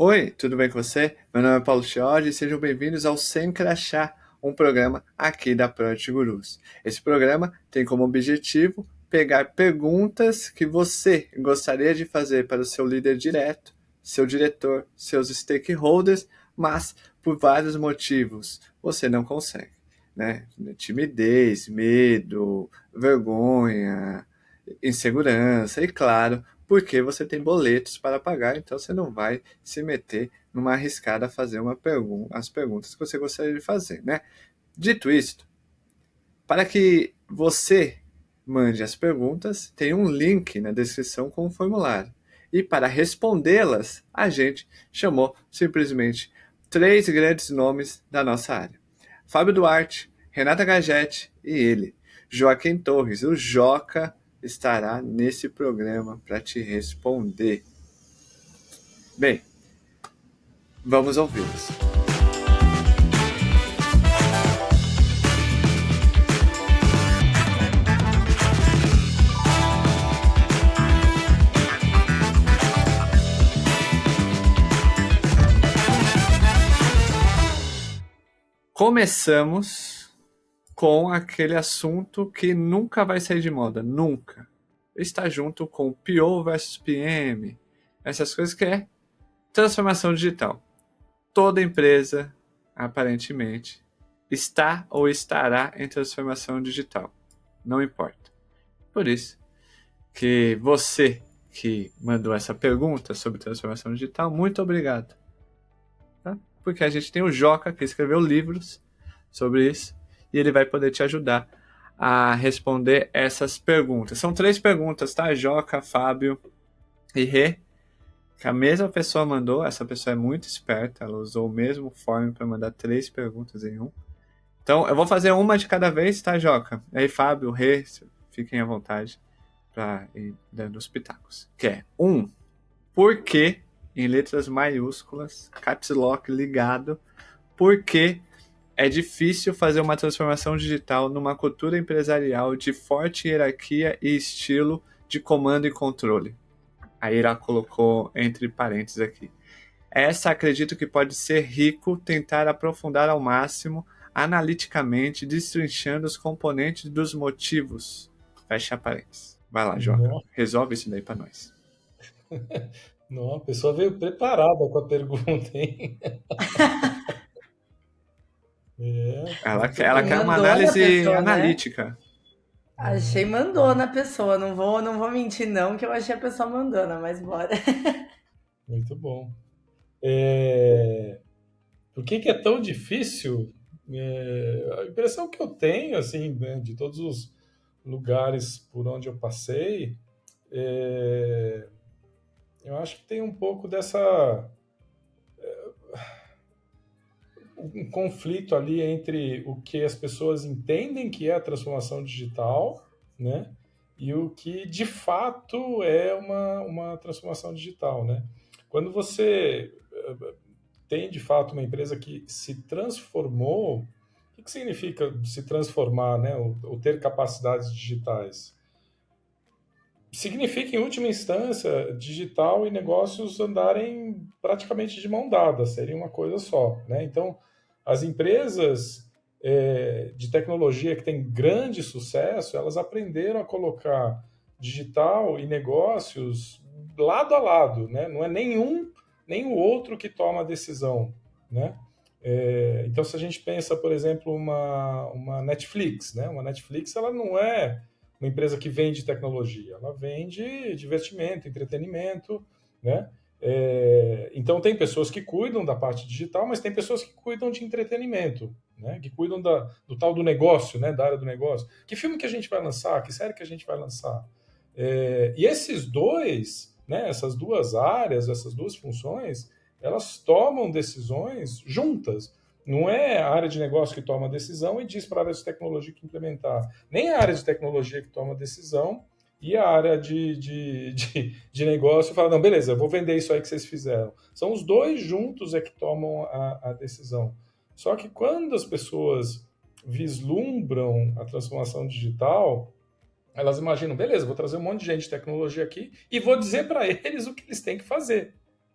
Oi, tudo bem com você? Meu nome é Paulo Chiodi e sejam bem-vindos ao Sem Crachá, um programa aqui da Project Gurus. Esse programa tem como objetivo pegar perguntas que você gostaria de fazer para o seu líder direto, seu diretor, seus stakeholders, mas por vários motivos você não consegue, né? Timidez, medo, vergonha, insegurança e, claro, porque você tem boletos para pagar, então você não vai se meter numa arriscada a fazer as perguntas que você gostaria de fazer, né? Dito isto, para que você mande as perguntas, tem um link na descrição com o formulário. E para respondê-las, a gente chamou simplesmente três grandes nomes da nossa área: Fábio Duarte, Renata Gagetti e ele, Joaquim Torres. O Joca estará nesse programa para te responder. Bem, vamos ouvi-los. Começamos com aquele assunto que nunca vai sair de moda, nunca. Está junto com PO versus PM, essas coisas que é transformação digital. Toda empresa, aparentemente, está ou estará em transformação digital. Não importa. Por isso que você que mandou essa pergunta sobre transformação digital, muito obrigado. Tá? Porque a gente tem o Joca, que escreveu livros sobre isso, e ele vai poder te ajudar a responder essas perguntas. São três perguntas, tá? Joca, Fábio e Rê, que a mesma pessoa mandou. Essa pessoa é muito esperta, ela usou o mesmo form para mandar três perguntas em um. Então, eu vou fazer uma de cada vez, tá, Joca? Aí, Fábio, Rê, fiquem à vontade para ir dando os pitacos. Que é, por que, em letras maiúsculas, caps lock ligado, por que é difícil fazer uma transformação digital numa cultura empresarial de forte hierarquia e estilo de comando e controle? A Ira colocou entre parênteses aqui. Essa acredito que pode ser rico tentar aprofundar ao máximo, analiticamente, destrinchando os componentes dos motivos. Fecha parênteses. Vai lá, Joca. Nossa, Resolve isso daí para nós. não, a pessoa veio preparada com a pergunta, hein? É, Ela, muito ela bom. quer uma Mandou na análise pessoa, né? analítica. Achei mandou na pessoa. Não vou mentir não, que eu achei a pessoa mandona, mas bora. Muito bom. É, por que que é tão difícil? A impressão que eu tenho, assim, né, de todos os lugares por onde eu passei, é, eu acho que tem um pouco dessa um conflito ali entre o que as pessoas entendem que é a transformação digital, né? E o que de fato é uma transformação digital, né? Quando você tem de fato uma empresa que se transformou, o que significa se transformar, né? Ou ter capacidades digitais? Significa, em última instância, digital e negócios andarem praticamente de mão dada, serem uma coisa só, né? Então, as empresas de tecnologia que têm grande sucesso, elas aprenderam a colocar digital e negócios lado a lado, né? Não é nenhum nem o outro que toma a decisão, né? Então, se a gente pensa, por exemplo, uma Netflix, né? Uma Netflix, ela não é uma empresa que vende tecnologia, ela vende divertimento, entretenimento, né? Então tem pessoas que cuidam da parte digital, mas tem pessoas que cuidam de entretenimento, né? Que cuidam do tal do negócio, né? Da área do negócio. Que filme que a gente vai lançar? Que série que a gente vai lançar? E esses dois, né? Essas duas áreas, essas duas funções, elas tomam decisões juntas. Não é a área de negócio que toma a decisão e diz para a área de tecnologia que implementar. Nem a área de tecnologia que toma a decisão e a área de negócio fala, não, beleza, eu vou vender isso aí que vocês fizeram. São os dois juntos é que tomam a decisão. Só que quando as pessoas vislumbram a transformação digital, elas imaginam, beleza, vou trazer um monte de gente de tecnologia aqui e vou dizer para eles o que eles têm que fazer,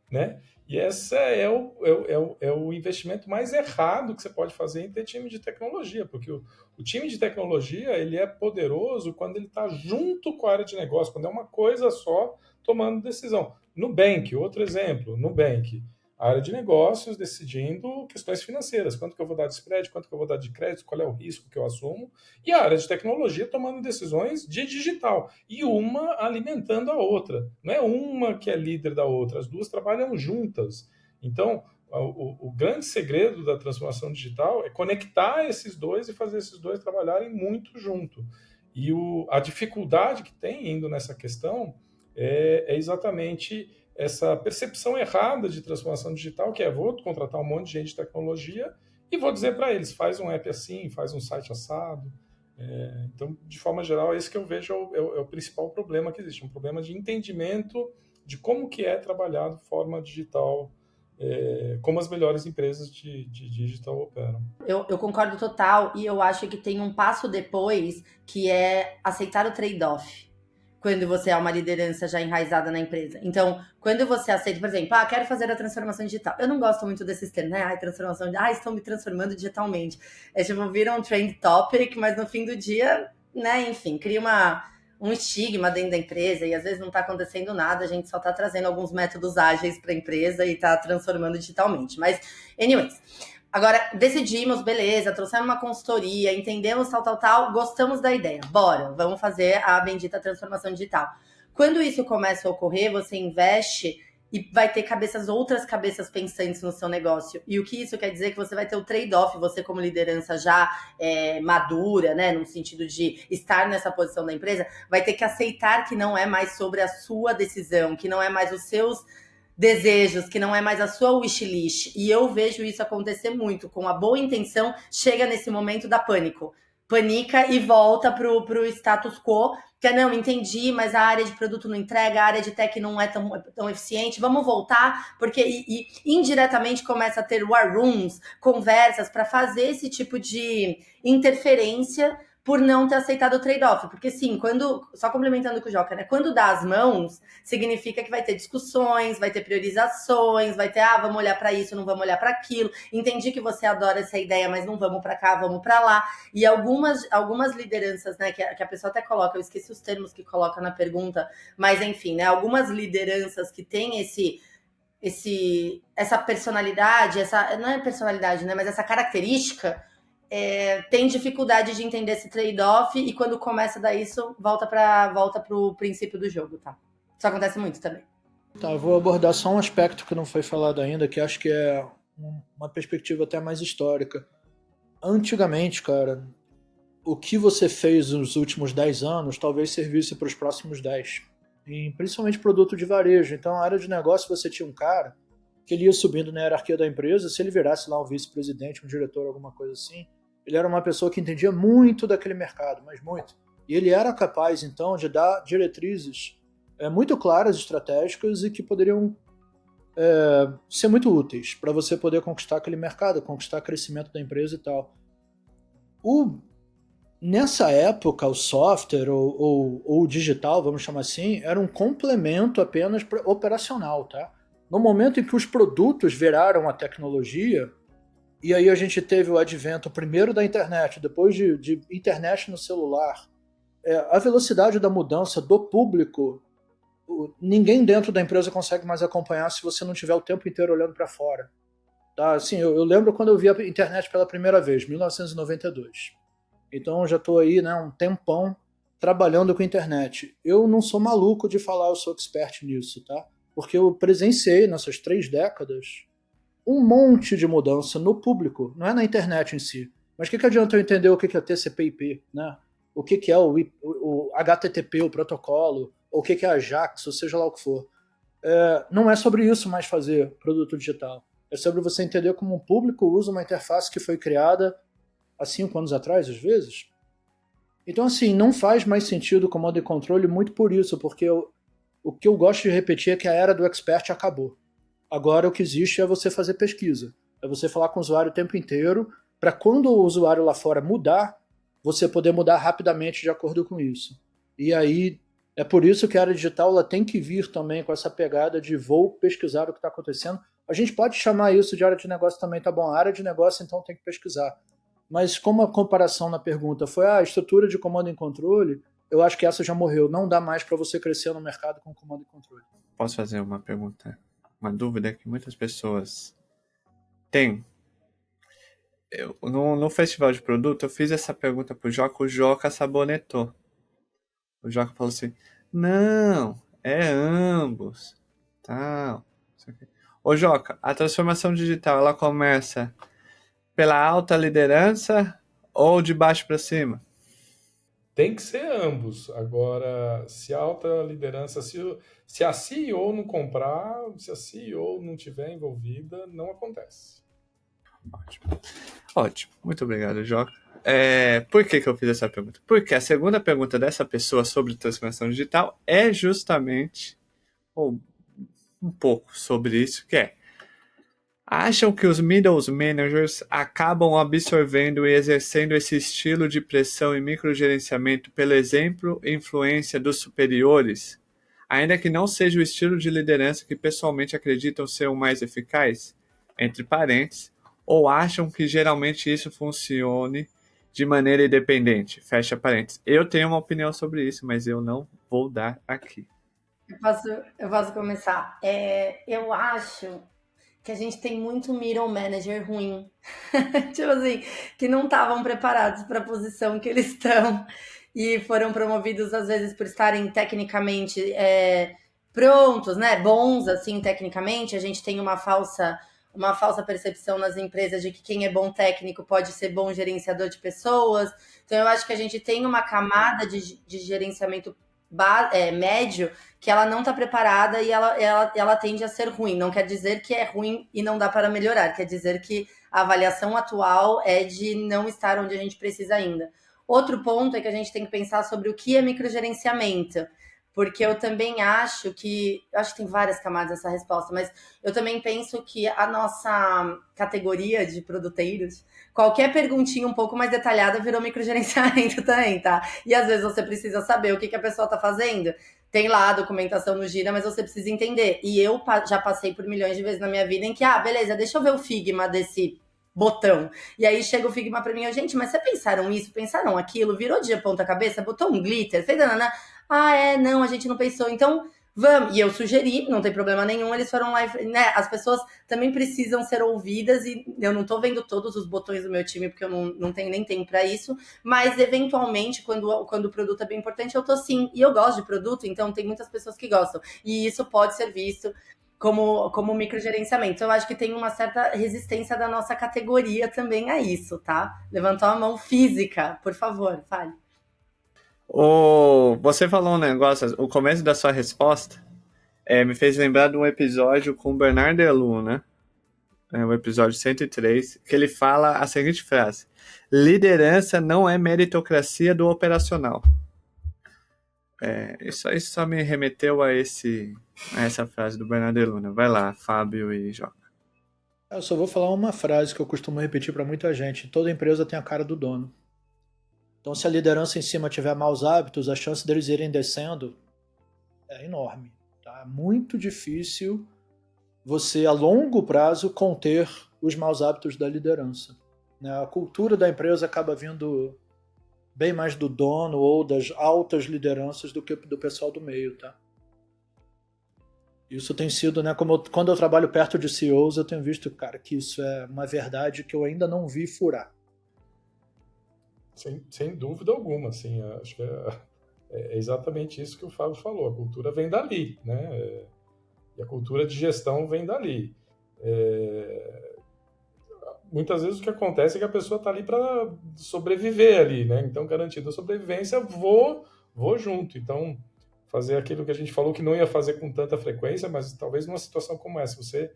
né? E esse é o investimento mais errado que você pode fazer em ter time de tecnologia, porque o time de tecnologia ele é poderoso quando ele está junto com a área de negócio, quando é uma coisa só tomando decisão. Nubank, outro exemplo, Nubank, a área de negócios decidindo questões financeiras, quanto que eu vou dar de spread, quanto que eu vou dar de crédito, qual é o risco que eu assumo, e a área de tecnologia tomando decisões de digital, e uma alimentando a outra. Não é uma que é líder da outra, as duas trabalham juntas. Então, o grande segredo da transformação digital é conectar esses dois e fazer esses dois trabalharem muito junto. E a dificuldade que tem indo nessa questão é exatamente essa percepção errada de transformação digital, que é vou contratar um monte de gente de tecnologia e vou dizer para eles, faz um app assim, faz um site assado. Então, de forma geral, esse que eu vejo é o principal problema que existe, um problema de entendimento de como que é trabalhado de forma digital, como as melhores empresas de digital operam. Eu concordo total, e eu acho que tem um passo depois, que é aceitar o trade-off, quando você é uma liderança já enraizada na empresa. Então, quando você aceita, por exemplo, quero fazer a transformação digital. Eu não gosto muito desses termos, né? Transformação, estão me transformando digitalmente. Tipo, vira um trend topic, mas no fim do dia, né, enfim, cria um estigma dentro da empresa, e às vezes não está acontecendo nada, a gente só está trazendo alguns métodos ágeis para a empresa e está transformando digitalmente. Mas, anyways, agora decidimos, beleza, trouxemos uma consultoria, entendemos tal, gostamos da ideia, bora, vamos fazer a bendita transformação digital. Quando isso começa a ocorrer, você investe e vai ter outras cabeças pensantes no seu negócio. E o que isso quer dizer? Que você vai ter o trade-off, você como liderança já madura, né, no sentido de estar nessa posição da empresa, vai ter que aceitar que não é mais sobre a sua decisão, que não é mais os seus desejos, que não é mais a sua wishlist. E eu vejo isso acontecer muito. Com a boa intenção, chega nesse momento da pânico. Panica e volta pro status quo, que não, entendi, mas a área de produto não entrega, a área de tech não é tão eficiente, vamos voltar, porque e indiretamente começa a ter war rooms, conversas para fazer esse tipo de interferência por não ter aceitado o trade-off. Porque sim, só complementando com o Joca, né? Quando dá as mãos, significa que vai ter discussões, vai ter priorizações, vai ter, vamos olhar para isso, não vamos olhar para aquilo. Entendi que você adora essa ideia, mas não vamos para cá, vamos para lá. E algumas lideranças, né, que a pessoa até coloca, eu esqueci os termos que coloca na pergunta, mas enfim, né, algumas lideranças que têm essa personalidade, não é personalidade, né, mas essa característica, tem dificuldade de entender esse trade-off, e quando começa a dar isso, volta pro princípio do jogo, tá? Isso acontece muito também. Tá, eu vou abordar só um aspecto que não foi falado ainda, que acho que é uma perspectiva até mais histórica. Antigamente, cara, o que você fez nos últimos 10 anos talvez servisse para os próximos 10. E principalmente produto de varejo. Então, na área de negócio, você tinha um cara que ele ia subindo na hierarquia da empresa, se ele virasse lá um vice-presidente, um diretor, alguma coisa assim, ele era uma pessoa que entendia muito daquele mercado, mas muito. E ele era capaz, então, de dar diretrizes muito claras, estratégicas, e que poderiam ser muito úteis para você poder conquistar aquele mercado, conquistar crescimento da empresa e tal. Nessa época, o software ou o digital, vamos chamar assim, era um complemento apenas operacional, tá? No momento em que os produtos viraram a tecnologia, e aí a gente teve o advento primeiro da internet, depois de internet no celular, a velocidade da mudança do público, ninguém dentro da empresa consegue mais acompanhar se você não estiver o tempo inteiro olhando para fora. Tá? Assim, eu lembro quando eu vi a internet pela primeira vez, 1992. Então eu já estou aí, né, um tempão trabalhando com internet. Eu não sou maluco de falar eu sou expert nisso, tá? Porque eu presenciei nessas 3 décadas um monte de mudança no público, não é na internet em si. Mas o que adianta eu entender o que é TCP/IP, né? O que é o HTTP, o protocolo, ou o que é Ajax, ou seja lá o que for. Não é sobre isso mais fazer produto digital. É sobre você entender como um público usa uma interface que foi criada há 5 anos atrás, às vezes. Então, assim, não faz mais sentido comando e controle muito por isso, porque o que eu gosto de repetir é que a era do expert acabou. Agora o que existe é você fazer pesquisa. É você falar com o usuário o tempo inteiro, para quando o usuário lá fora mudar, você poder mudar rapidamente de acordo com isso. E aí, é por isso que a área digital ela tem que vir também com essa pegada de vou pesquisar o que está acontecendo, A gente pode chamar isso de área de negócio também, tá bom? A área de negócio, então, tem que pesquisar. Mas como a comparação na pergunta foi a estrutura de comando e controle, eu acho que essa já morreu. Não dá mais para você crescer no mercado com comando e controle. Posso fazer uma pergunta? Uma dúvida que muitas pessoas têm. No festival de produto, eu fiz essa pergunta pro Joca, o Joca sabonetou. O Joca falou assim, não, é ambos, tal. Ô Joca, a transformação digital, ela começa pela alta liderança ou de baixo para cima? Tem que ser ambos. Agora, se a alta liderança, se a CEO não comprar, se a CEO não tiver envolvida, não acontece. Ótimo. Ótimo. Muito obrigado, Joca. Por que eu fiz essa pergunta? Porque a segunda pergunta dessa pessoa sobre transformação digital é justamente um pouco sobre isso, que é: acham que os middle managers acabam absorvendo e exercendo esse estilo de pressão e microgerenciamento pelo exemplo e influência dos superiores, ainda que não seja o estilo de liderança que pessoalmente acreditam ser o mais eficaz? Entre parênteses, ou acham que geralmente isso funcione de maneira independente? Fecha parênteses. Eu tenho uma opinião sobre isso, mas eu não vou dar aqui. Eu posso começar. Eu acho que a gente tem muito middle manager ruim. Tipo assim, que não estavam preparados para a posição que eles estão e foram promovidos, às vezes, por estarem tecnicamente prontos, né? Bons, assim, tecnicamente. A gente tem uma falsa percepção nas empresas de que quem é bom técnico pode ser bom gerenciador de pessoas. Então, eu acho que a gente tem uma camada de gerenciamento médio que ela não está preparada e ela tende a ser ruim. Não quer dizer que é ruim e não dá para melhorar, quer dizer que a avaliação atual é de não estar onde a gente precisa ainda. Outro ponto é que a gente tem que pensar sobre o que é microgerenciamento, porque eu também acho que tem várias camadas essa resposta, mas eu também penso que a nossa categoria de produteiros, qualquer perguntinha um pouco mais detalhada virou microgerenciamento também, tá? E às vezes você precisa saber o que a pessoa tá fazendo. Tem lá a documentação no Gira, mas você precisa entender. E eu já passei por milhões de vezes na minha vida em que, beleza, deixa eu ver o Figma desse botão. E aí chega o Figma pra mim, gente, mas vocês pensaram isso? Pensaram aquilo? Virou de ponta cabeça? Botou um glitter? Fez nanana? Não, a gente não pensou. Então, vamos. E eu sugeri, não tem problema nenhum, eles foram lá, né? As pessoas também precisam ser ouvidas e eu não tô vendo todos os botões do meu time porque eu não tenho nem tempo pra isso, mas eventualmente, quando o produto é bem importante, eu tô sim. E eu gosto de produto, então tem muitas pessoas que gostam. E isso pode ser visto como microgerenciamento. Então, eu acho que tem uma certa resistência da nossa categoria também a isso, tá? Levantou a mão física, por favor, fale. Você falou um negócio, o começo da sua resposta me fez lembrar de um episódio com o Bernard Delou, né? O episódio 103, que ele fala a seguinte frase: liderança não é meritocracia do operacional. Isso só me remeteu a essa frase do Bernard Delou, né? Vai lá, Fábio e Joca. Eu só vou falar uma frase que eu costumo repetir para muita gente: toda empresa tem a cara do dono. Então, se a liderança em cima tiver maus hábitos, a chance deles irem descendo é enorme. Tá? É muito difícil você, a longo prazo, conter os maus hábitos da liderança. Né? A cultura da empresa acaba vindo bem mais do dono ou das altas lideranças do que do pessoal do meio. Tá? Isso tem sido, né, quando eu trabalho perto de CEOs, eu tenho visto, cara, que isso é uma verdade que eu ainda não vi furar. Sem dúvida alguma, assim, acho que é exatamente isso que o Fábio falou. A cultura vem dali, né? E a cultura de gestão vem dali. Muitas vezes o que acontece é que a pessoa está ali para sobreviver ali, né? Então, garantindo a sobrevivência, vou junto. Então, fazer aquilo que a gente falou que não ia fazer com tanta frequência, mas talvez numa situação como essa, você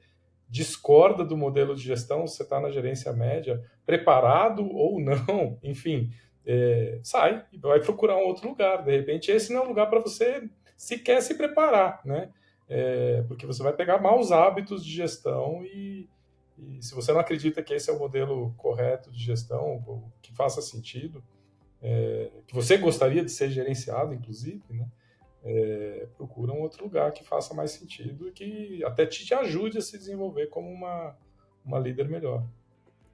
discorda do modelo de gestão, você está na gerência média, preparado ou não, enfim, sai e vai procurar um outro lugar. De repente, esse não é um lugar para você sequer se preparar, né? Porque você vai pegar maus hábitos de gestão e se você não acredita que esse é o modelo correto de gestão, ou que faça sentido, que você gostaria de ser gerenciado, inclusive, né? procura um outro lugar que faça mais sentido e que até te ajude a se desenvolver como uma líder melhor.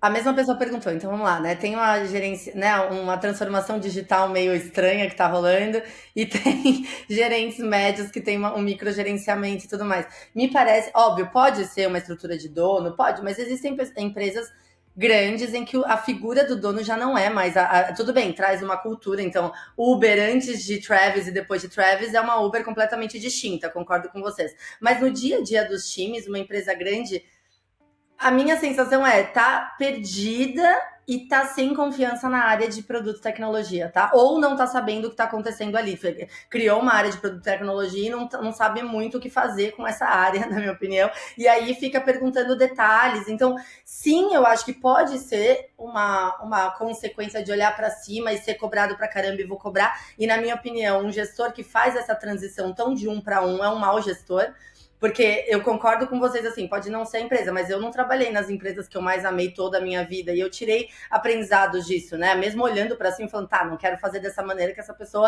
A mesma pessoa perguntou, então vamos lá, né? Tem uma gerência, né? Uma transformação digital meio estranha que tá rolando, e tem gerentes médios que tem um microgerenciamento e tudo mais. Me parece, óbvio, pode ser uma estrutura de dono, pode, mas existem empresas grandes em que a figura do dono já não é mais. Tudo bem, traz uma cultura. Então, Uber antes de Travis e depois de Travis é uma Uber completamente distinta, concordo com vocês. Mas no dia a dia dos times, uma empresa grande, a minha sensação é, tá perdida e tá sem confiança na área de produto e tecnologia, tá? Ou não tá sabendo o que tá acontecendo ali. Criou uma área de produto e tecnologia e não sabe muito o que fazer com essa área, na minha opinião. E aí fica perguntando detalhes. Então, sim, eu acho que pode ser uma consequência de olhar para cima e ser cobrado pra caramba e vou cobrar. E, na minha opinião, um gestor que faz essa transição tão de 1 para 1 é um mau gestor. Porque eu concordo com vocês, assim, pode não ser a empresa, mas eu não trabalhei nas empresas que eu mais amei toda a minha vida e eu tirei aprendizados disso, né? Mesmo olhando para cima e falando, tá, não quero fazer dessa maneira que essa pessoa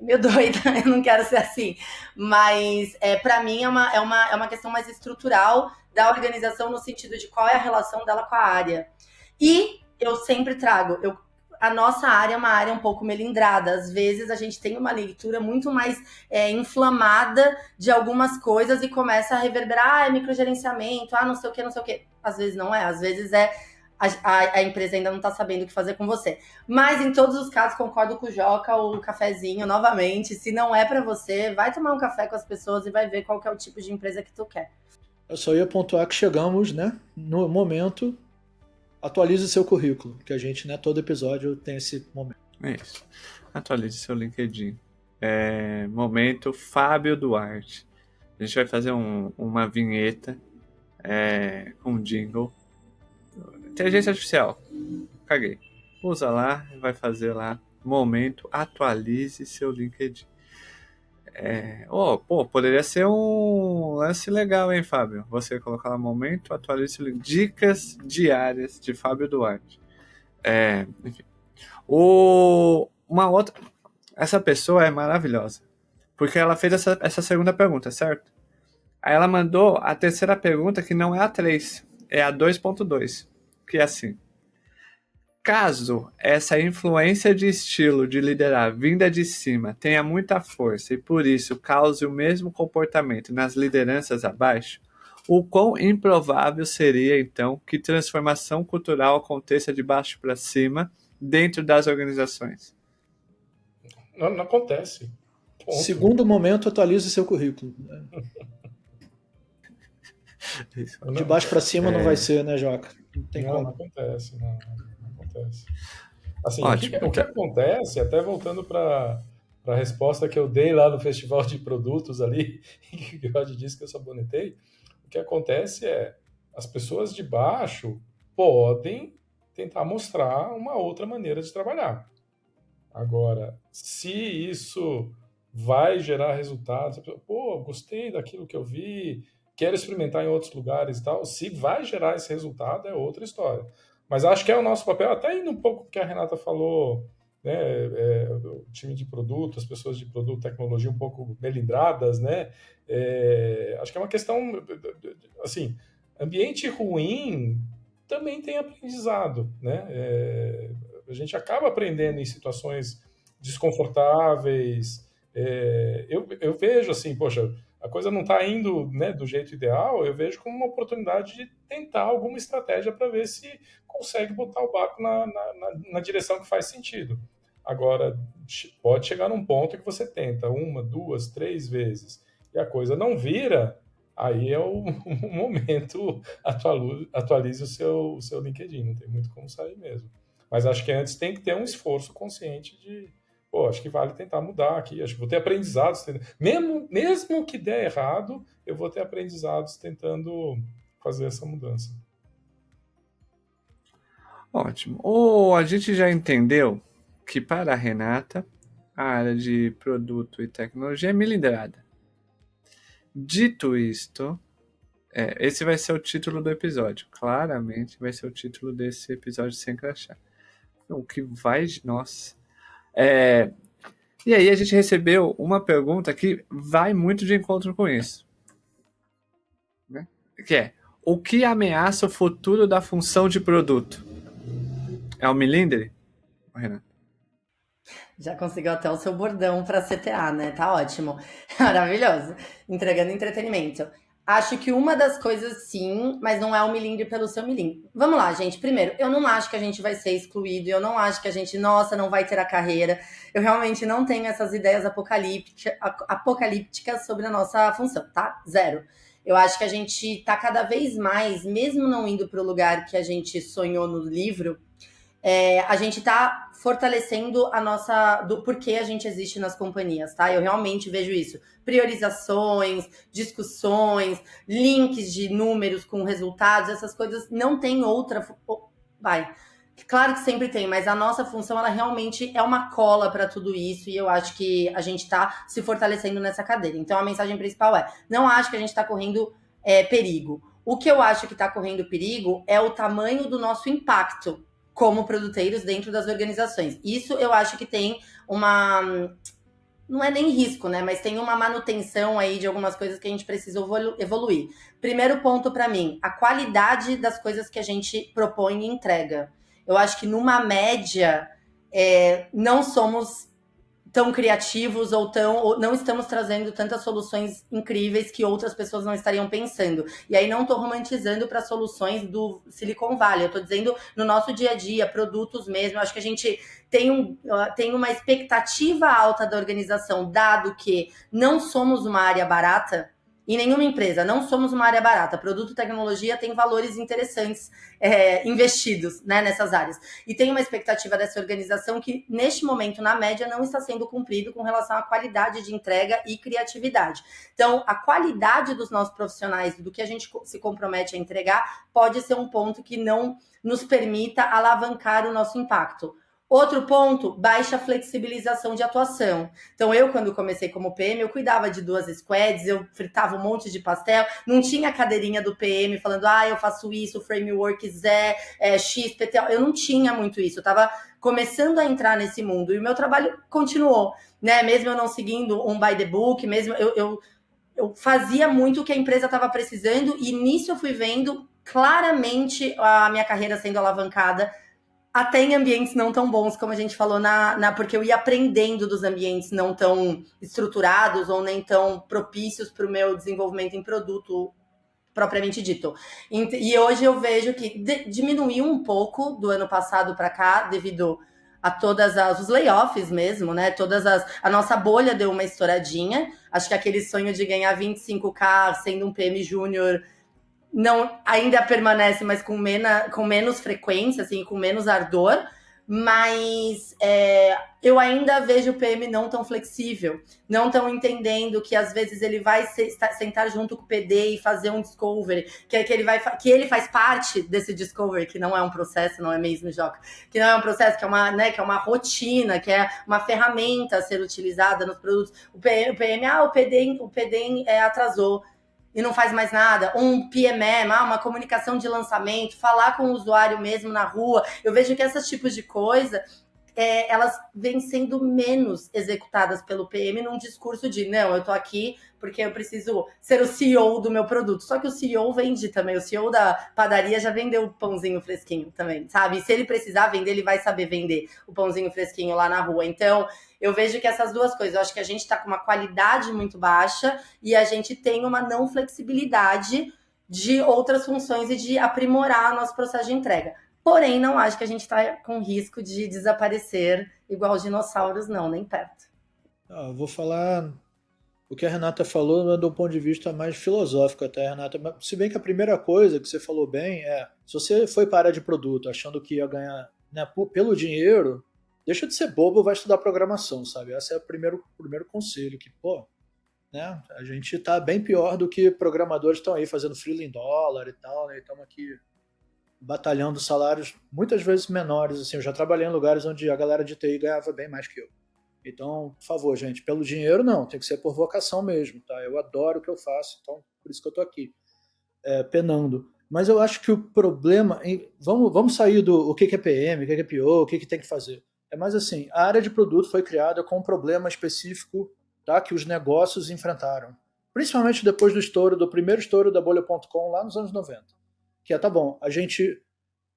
é meio doida, eu não quero ser assim. Mas, para mim, é uma questão mais estrutural da organização no sentido de qual é a relação dela com a área. E eu sempre trago, a nossa área é uma área um pouco melindrada. Às vezes a gente tem uma leitura muito mais inflamada de algumas coisas e começa a reverberar, é microgerenciamento, não sei o que, não sei o que. Às vezes não é, às vezes a empresa ainda não está sabendo o que fazer com você. Mas em todos os casos, concordo com o Joca, o cafezinho, novamente, se não é para você, vai tomar um café com as pessoas e vai ver qual que é o tipo de empresa que tu quer. Eu só ia pontuar que chegamos, né, no momento. Atualize seu currículo, que a gente, né, todo episódio tem esse momento. É isso. Atualize seu LinkedIn. Momento Fábio Duarte. A gente vai fazer uma vinheta com um jingle. Inteligência artificial. Caguei. Usa lá, vai fazer lá. Momento Atualize seu LinkedIn. Poderia ser um lance legal, hein, Fábio? Você colocar lá momento, atualize o link. Dicas diárias de Fábio Duarte. Enfim. Uma outra. Essa pessoa é maravilhosa. Porque ela fez essa segunda pergunta, certo? Aí ela mandou a terceira pergunta, que não é a 3, é a 2.2. Que é assim. Caso essa influência de estilo de liderar vinda de cima tenha muita força e por isso cause o mesmo comportamento nas lideranças abaixo, o quão improvável seria então que transformação cultural aconteça de baixo para cima dentro das organizações? Não acontece. Ponto. Segundo momento, atualize seu currículo. De baixo para cima não vai ser, né, Joca? Não tem como. Não acontece, não acontece. Assim, Ótimo. O que acontece, até voltando para a resposta que eu dei lá no festival de produtos ali, que o Rod disse que eu sabonetei, o que acontece é as pessoas de baixo podem tentar mostrar uma outra maneira de trabalhar. Agora, se isso vai gerar resultados, gostei daquilo que eu vi, quero experimentar em outros lugares e tal, se vai gerar esse resultado é outra história. Mas acho que é o nosso papel, até indo um pouco o que a Renata falou, né, o time de produto, as pessoas de produto, tecnologia um pouco melindradas, né, acho que é uma questão, assim, ambiente ruim também tem aprendizado, né, a gente acaba aprendendo em situações desconfortáveis, eu vejo assim, poxa, a coisa não está indo, né, do jeito ideal, eu vejo como uma oportunidade de tentar alguma estratégia para ver se consegue botar o barco na direção que faz sentido. Agora, pode chegar num ponto que você tenta 1, 2, 3 vezes e a coisa não vira, aí é o momento, atualize o seu LinkedIn, não tem muito como sair mesmo. Mas acho que antes tem que ter um esforço consciente de acho que vale tentar mudar aqui, acho que vou ter aprendizados, mesmo que der errado, eu vou ter aprendizados tentando fazer essa mudança. Ótimo. A gente já entendeu que para a Renata, a área de produto e tecnologia é melindrada. Dito isto, esse vai ser o título do episódio. Claramente vai ser o título desse episódio sem crachá. O que vai... Nossa... E aí a gente recebeu uma pergunta que vai muito de encontro com isso. Né? Que é, o que ameaça o futuro da função de produto? É o milindre, Renan? Já conseguiu até o seu bordão para CTA, né? Tá ótimo. Maravilhoso. Entregando entretenimento. Acho que uma das coisas sim, mas não é o milindre pelo seu milindre. Vamos lá, gente. Primeiro, eu não acho que a gente vai ser excluído, eu não acho que a gente, nossa, não vai ter a carreira. Eu realmente não tenho essas ideias apocalípticas sobre a nossa função, tá? Zero. Eu acho que a gente tá cada vez mais, mesmo não indo para o lugar que a gente sonhou no livro, a gente tá fortalecendo a nossa, do porquê a gente existe nas companhias, tá? Eu realmente vejo isso. Priorizações, discussões, links de números com resultados, essas coisas não tem outra. Vai. Claro que sempre tem, mas a nossa função, ela realmente é uma cola para tudo isso, e eu acho que a gente tá se fortalecendo nessa cadeira. Então a mensagem principal é: não acho que a gente tá correndo perigo. O que eu acho que tá correndo perigo é o tamanho do nosso impacto como produteiros dentro das organizações. Isso eu acho que tem uma... Não é nem risco, né? Mas tem uma manutenção aí de algumas coisas que a gente precisa evoluir. Primeiro ponto para mim, a qualidade das coisas que a gente propõe e entrega. Eu acho que numa média, não somos tão criativos ou não estamos trazendo tantas soluções incríveis que outras pessoas não estariam pensando. E aí não estou romantizando para soluções do Silicon Valley, eu estou dizendo no nosso dia a dia, produtos mesmo. Eu acho que a gente tem uma expectativa alta da organização, dado que não somos uma área barata. Em nenhuma empresa, não somos uma área barata. Produto e tecnologia tem valores interessantes investidos, né, nessas áreas. E tem uma expectativa dessa organização que, neste momento, na média, não está sendo cumprido com relação à qualidade de entrega e criatividade. Então, a qualidade dos nossos profissionais, do que a gente se compromete a entregar, pode ser um ponto que não nos permita alavancar o nosso impacto. Outro ponto, baixa flexibilização de atuação. Então, eu, quando comecei como PM, eu cuidava de 2 squads, eu fritava um monte de pastel, não tinha a cadeirinha do PM falando, eu faço isso, o framework X, PTO. Eu não tinha muito isso, eu estava começando a entrar nesse mundo, e o meu trabalho continuou, né? Mesmo eu não seguindo um by the book, mesmo eu fazia muito o que a empresa estava precisando, e nisso eu fui vendo claramente a minha carreira sendo alavancada, até em ambientes não tão bons, como a gente falou, porque eu ia aprendendo dos ambientes não tão estruturados ou nem tão propícios para o meu desenvolvimento em produto propriamente dito. E hoje eu vejo que diminuiu um pouco do ano passado para cá, devido a todas os layoffs mesmo, né? A nossa bolha deu uma estouradinha. Acho que aquele sonho de ganhar 25K sendo um PM júnior não ainda permanece, mas com menos frequência, assim, com menos ardor, mas eu ainda vejo o PM não tão flexível, não tão entendendo que às vezes ele vai sentar junto com o PD e fazer um discovery, que ele faz parte desse discovery, que não é um processo, não é mesmo, Joca? Que não é um processo, que é uma rotina, que é uma ferramenta a ser utilizada nos produtos. O PD atrasou e não faz mais nada, um PMM, uma comunicação de lançamento, falar com o usuário mesmo na rua. Eu vejo que esses tipos de coisa, elas vêm sendo menos executadas pelo PM num discurso de, não, eu tô aqui porque eu preciso ser o CEO do meu produto. Só que o CEO vende também, o CEO da padaria já vendeu o pãozinho fresquinho também, sabe? E se ele precisar vender, ele vai saber vender o pãozinho fresquinho lá na rua. Então, eu vejo que essas duas coisas, eu acho que a gente está com uma qualidade muito baixa e a gente tem uma não flexibilidade de outras funções e de aprimorar nosso processo de entrega. Porém, não acho que a gente está com risco de desaparecer igual os dinossauros, não, nem perto. Vou falar o que a Renata falou de um ponto de vista mais filosófico até, Renata. Se bem que a primeira coisa que você falou bem se você foi para a área de produto achando que ia ganhar, né, pelo dinheiro, deixa de ser bobo, vai estudar programação, sabe? Esse é o primeiro conselho, que, né, a gente tá bem pior do que programadores estão aí fazendo freela em dólar e tal, né? Estamos aqui batalhando salários muitas vezes menores, assim. Eu já trabalhei em lugares onde a galera de TI ganhava bem mais que eu. Então, por favor, gente, pelo dinheiro não, tem que ser por vocação mesmo, tá? Eu adoro o que eu faço, então por isso que eu tô aqui, penando. Mas eu acho que o problema... Vamos sair do o que é PM, o que é PO, o que tem que fazer. É mais assim, a área de produto foi criada com um problema específico, tá, que os negócios enfrentaram. Principalmente depois do primeiro estouro da bolha.com lá nos anos 90. Que tá bom, a gente,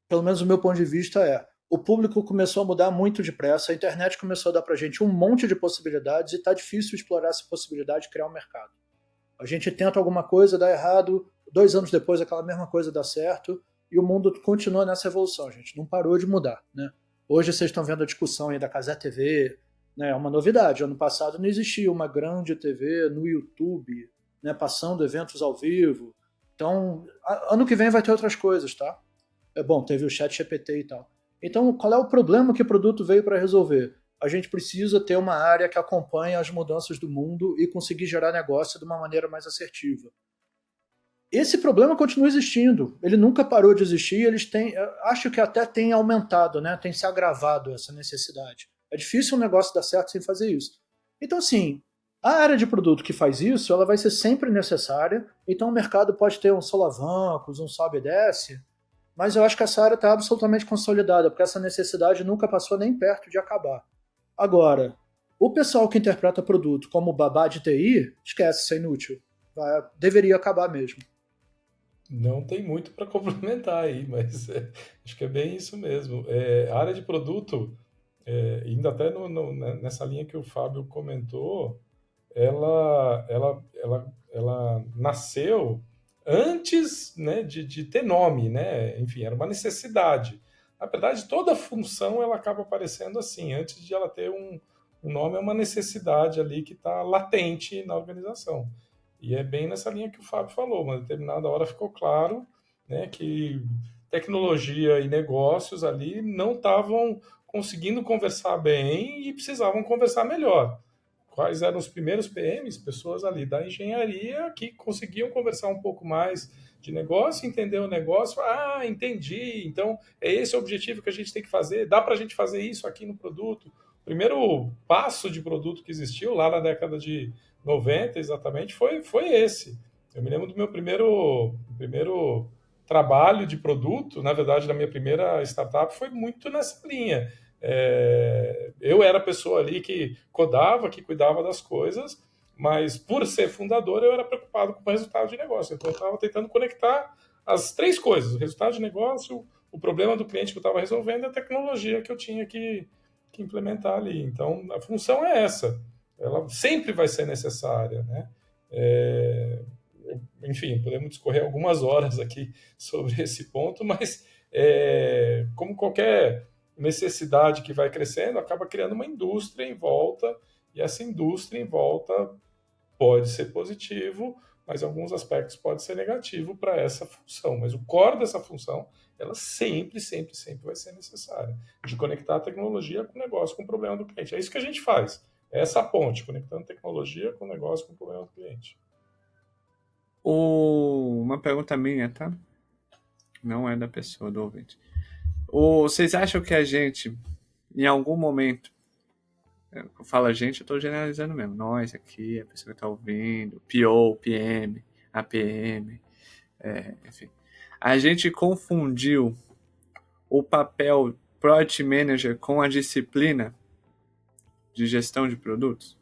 pelo menos o meu ponto de vista o público começou a mudar muito depressa, a internet começou a dar pra gente um monte de possibilidades e tá difícil explorar essa possibilidade de criar um mercado. A gente tenta alguma coisa, dá errado, 2 anos depois aquela mesma coisa dá certo, e o mundo continua nessa evolução, gente, não parou de mudar, né? Hoje vocês estão vendo a discussão aí da Cazé TV, né? É uma novidade, ano passado não existia uma grande TV no YouTube, né, passando eventos ao vivo, então ano que vem vai ter outras coisas, tá? Bom, teve o chat GPT e tal. Então, qual é o problema que o produto veio para resolver? A gente precisa ter uma área que acompanhe as mudanças do mundo e conseguir gerar negócio de uma maneira mais assertiva. Esse problema continua existindo. Ele nunca parou de existir. Acho que até tem aumentado, né? Tem se agravado essa necessidade. É difícil um negócio dar certo sem fazer isso. Então, assim, a área de produto que faz isso, ela vai ser sempre necessária. Então, o mercado pode ter uns solavancos, um sobe e desce, mas eu acho que essa área está absolutamente consolidada, porque essa necessidade nunca passou nem perto de acabar. Agora, o pessoal que interpreta produto como babá de TI, esquece, isso é inútil. Deveria acabar mesmo. Não tem muito para complementar aí, mas acho que é bem isso mesmo. A área de produto, ainda até nessa linha que o Fábio comentou, ela nasceu antes, né, de ter nome, né? Enfim, era uma necessidade. Na verdade, toda função ela acaba aparecendo assim, antes de ela ter um nome, é uma necessidade ali que está latente na organização. E é bem nessa linha que o Fábio falou, uma determinada hora ficou claro, né, que tecnologia e negócios ali não estavam conseguindo conversar bem e precisavam conversar melhor. Quais eram os primeiros PMs? Pessoas ali da engenharia que conseguiam conversar um pouco mais de negócio, entender o negócio. Ah, entendi. Então, é esse o objetivo que a gente tem que fazer. Dá para a gente fazer isso aqui no produto. O primeiro passo de produto que existiu lá na década de 90, exatamente, foi esse. Eu me lembro do meu primeiro trabalho de produto, na verdade, da minha primeira startup, foi muito nessa linha. Eu era a pessoa ali que codava, que cuidava das coisas, mas por ser fundador eu era preocupado com o resultado de negócio. Então eu estava tentando conectar as 3 coisas: o resultado de negócio, o problema do cliente que eu estava resolvendo e a tecnologia que eu tinha que implementar ali. Então a função é essa, ela sempre vai ser necessária, né? Enfim, podemos discorrer algumas horas aqui sobre esse ponto, mas como qualquer necessidade que vai crescendo, acaba criando uma indústria em volta, e essa indústria em volta pode ser positivo, mas em alguns aspectos pode ser negativo para essa função. Mas o core dessa função, ela sempre, sempre, sempre vai ser necessária, de conectar a tecnologia com o negócio, com o problema do cliente. É isso que a gente faz, é essa ponte, conectando tecnologia com o negócio, com o problema do cliente. Uma pergunta minha, tá? Não é da pessoa, do ouvinte. Vocês acham que a gente, em algum momento, eu falo a gente, eu estou generalizando mesmo, nós aqui, a pessoa que está ouvindo, PO, PM, APM, enfim, a gente confundiu o papel Product Manager com a disciplina de gestão de produtos?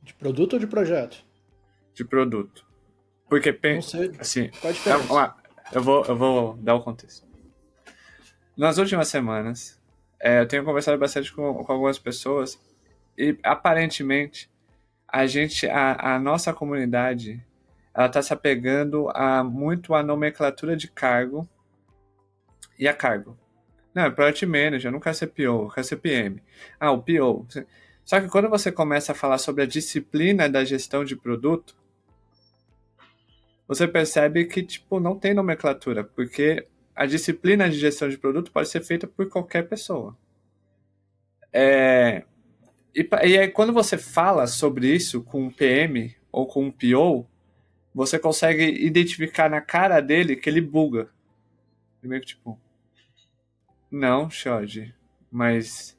De produto ou de projeto? De produto. Porque, Não sei. assim, qual a diferença? eu vou dar o contexto. Nas últimas semanas, eu tenho conversado bastante com algumas pessoas e, aparentemente, a nossa comunidade, ela está se apegando muito à nomenclatura de cargo e a cargo. Não, é Product Manager, eu não quero ser PO, eu quero ser PM. O PO. Só que quando você começa a falar sobre a disciplina da gestão de produto, você percebe que, tipo, não tem nomenclatura, porque a disciplina de gestão de produto pode ser feita por qualquer pessoa. E aí, quando você fala sobre isso com um PM ou com um PO, você consegue identificar na cara dele que ele buga. Ele meio que tipo, não, Xode, mas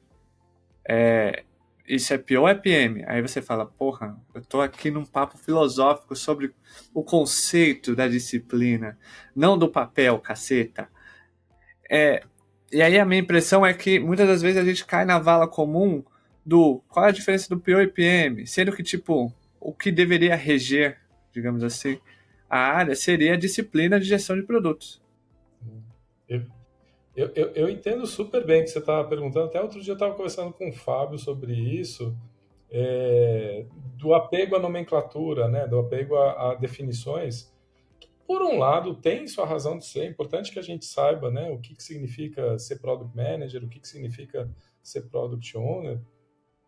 isso é PO ou é PM? Aí você fala, porra, eu tô aqui num papo filosófico sobre o conceito da disciplina, não do papel, caceta. E aí a minha impressão é que muitas das vezes a gente cai na vala comum do qual é a diferença do PO e PM, sendo que, tipo, o que deveria reger, digamos assim, a área seria a disciplina de gestão de produtos. Eu, eu entendo super bem o que você estava perguntando. Até outro dia eu estava conversando com o Fábio sobre isso, é, do apego à nomenclatura, né, do apego a definições. Por um lado, tem sua razão de ser. É importante que a gente saiba, né, o que significa ser Product Manager, o que significa ser Product Owner.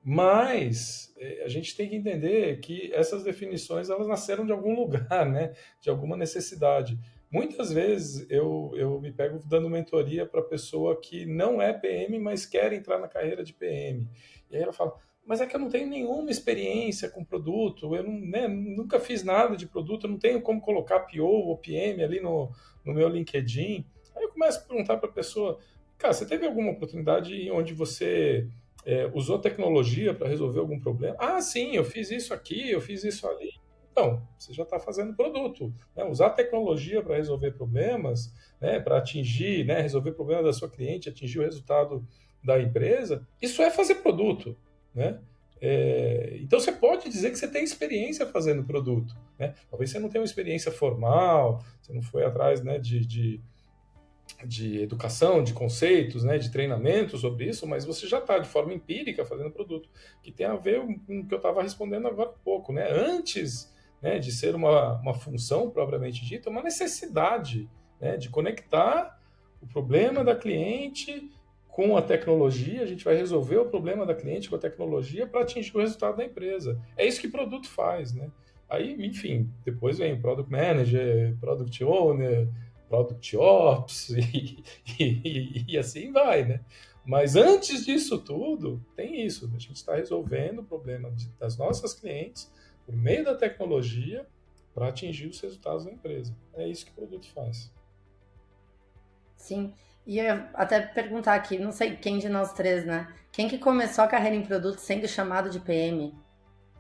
Mas a gente tem que entender que essas definições elas nasceram de algum lugar, né? De alguma necessidade. Muitas vezes eu me pego dando mentoria para pessoa que não é PM, mas quer entrar na carreira de PM. E aí ela fala, mas é que eu não tenho nenhuma experiência com produto, eu não, né, nunca fiz nada de produto, eu não tenho como colocar PO ou PM ali no meu LinkedIn. Aí eu começo a perguntar para a pessoa, cara, você teve alguma oportunidade onde você usou tecnologia para resolver algum problema? Ah, sim, eu fiz isso aqui, eu fiz isso ali. Então, você já está fazendo produto. Né? Usar tecnologia para resolver problemas, né, para atingir, né, resolver problemas da sua cliente, atingir o resultado da empresa, isso é fazer produto. Né? Então, você pode dizer que você tem experiência fazendo produto. Né? Talvez você não tenha uma experiência formal, você não foi atrás, né, de educação, de conceitos, né, de treinamento sobre isso, mas você já está de forma empírica fazendo produto, que tem a ver com o que eu estava respondendo agora há pouco. Né? Antes, né, de ser uma função propriamente dita, uma necessidade, né, de conectar o problema da cliente com a tecnologia. A gente vai resolver o problema da cliente com a tecnologia para atingir o resultado da empresa. É isso que produto faz. Né? Aí, enfim, depois vem o Product Manager, Product Owner, Product Ops e assim vai, né? Mas antes disso tudo, tem isso. A gente está resolvendo o problema das nossas clientes por meio da tecnologia para atingir os resultados da empresa. É isso que o produto faz. Sim. E eu ia até perguntar aqui, não sei quem de nós três, né? Quem que começou a carreira em produto sendo chamado de PM?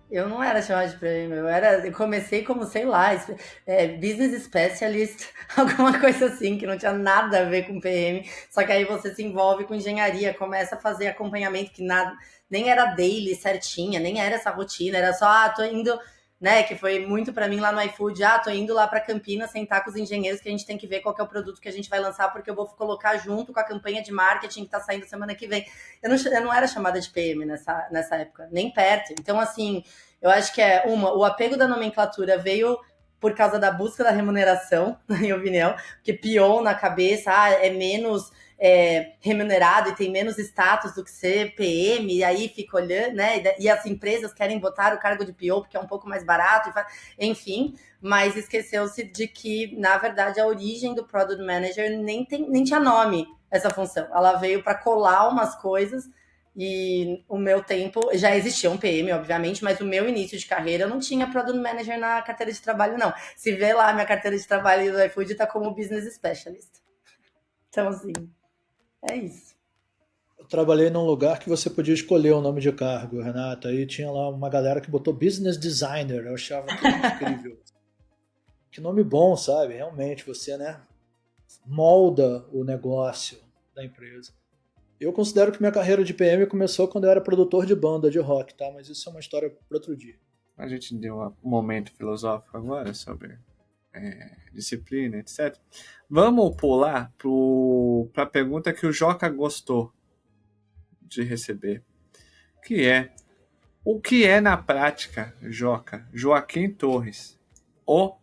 Eu não era chamada de PM, eu comecei como, sei lá, business specialist, alguma coisa assim, que não tinha nada a ver com PM. Só que aí você se envolve com engenharia, começa a fazer acompanhamento que nada, nem era daily certinha, nem era essa rotina, era só, tô indo, né, que foi muito para mim lá no iFood, tô indo lá para Campinas sentar com os engenheiros que a gente tem que ver qual que é o produto que a gente vai lançar, porque eu vou colocar junto com a campanha de marketing que tá saindo semana que vem. Eu não era chamada de PM nessa época, nem perto. Então, assim, eu acho que o apego da nomenclatura veio por causa da busca da remuneração, na minha opinião, porque PO na cabeça é menos remunerado e tem menos status do que ser PM, e aí fica olhando, né? E as empresas querem botar o cargo de PO porque é um pouco mais barato, enfim, mas esqueceu-se de que, na verdade, a origem do Product Manager nem tinha nome essa função. Ela veio para colar umas coisas. E o meu tempo, já existia um PM, obviamente, mas o meu início de carreira eu não tinha Product Manager na carteira de trabalho, não. Se vê lá, minha carteira de trabalho do iFood tá como Business Specialist. Então, assim, é isso. Eu trabalhei num lugar que você podia escolher o nome de cargo, Renata, e tinha lá uma galera que botou Business Designer, eu achava aquilo incrível. Que nome bom, sabe? Realmente, você, né, molda o negócio da empresa. Eu considero que minha carreira de PM começou quando eu era produtor de banda de rock, tá? Mas isso é uma história para outro dia. A gente deu um momento filosófico agora sobre disciplina, etc. Vamos pular para a pergunta que o Joca gostou de receber, que é: o que é na prática, Joca, Joaquim Torres, o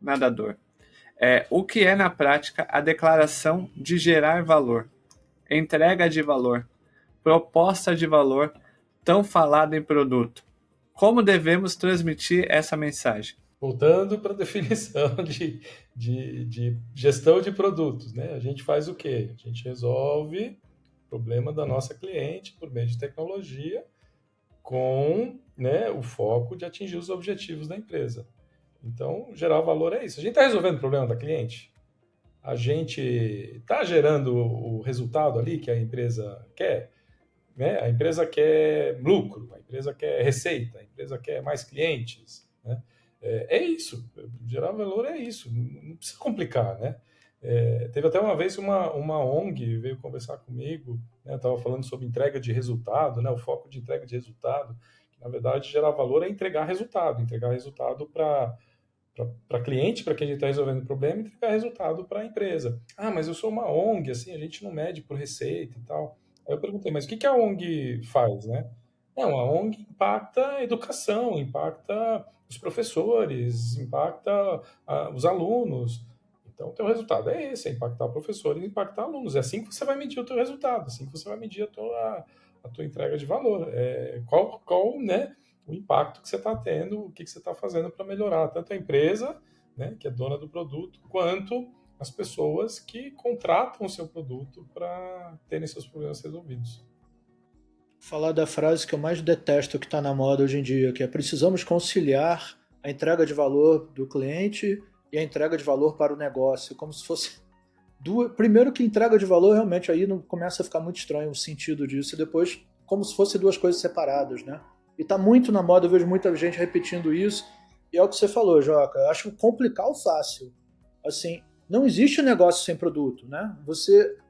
nadador, o que é na prática a declaração de gerar valor, entrega de valor, proposta de valor, tão falada em produto? Como devemos transmitir essa mensagem? Voltando para a definição de gestão de produtos, né? A gente faz o quê? A gente resolve o problema da nossa cliente por meio de tecnologia com, né, o foco de atingir os objetivos da empresa. Então, gerar valor é isso. A gente está resolvendo o problema da cliente? A gente está gerando o resultado ali que a empresa quer? Né? A empresa quer lucro, a empresa quer receita, a empresa quer mais clientes. Né? É isso. Gerar valor é isso. Não precisa complicar. Né? Teve até uma vez uma ONG veio conversar comigo, né, eu estava falando sobre entrega de resultado, né, o foco de entrega de resultado, que na verdade gerar valor é entregar resultado para cliente, para quem a gente está resolvendo o problema, e entregar resultado para a empresa. Ah, mas eu sou uma ONG, assim, a gente não mede por receita e tal. Aí eu perguntei, mas o que que a ONG faz, né? Não, a ONG impacta a educação, impacta os professores, impacta os alunos. Então, o teu resultado é esse, é impactar professores e impactar alunos. É assim que você vai medir o teu resultado, assim que você vai medir a tua entrega de valor. Qual, né, o impacto que você está tendo, o que você está fazendo para melhorar tanto a empresa, né, que é dona do produto, quanto as pessoas que contratam o seu produto para terem seus problemas resolvidos. Falar da frase que eu mais detesto que está na moda hoje em dia, que é precisamos conciliar a entrega de valor do cliente e a entrega de valor para o negócio, como se fosse duas. Primeiro que entrega de valor realmente aí não começa a ficar muito estranho o sentido disso, e depois como se fosse duas coisas separadas, né? E tá muito na moda, eu vejo muita gente repetindo isso, e é o que você falou, Joca, eu acho complicar o fácil. Assim, não existe negócio sem produto, né?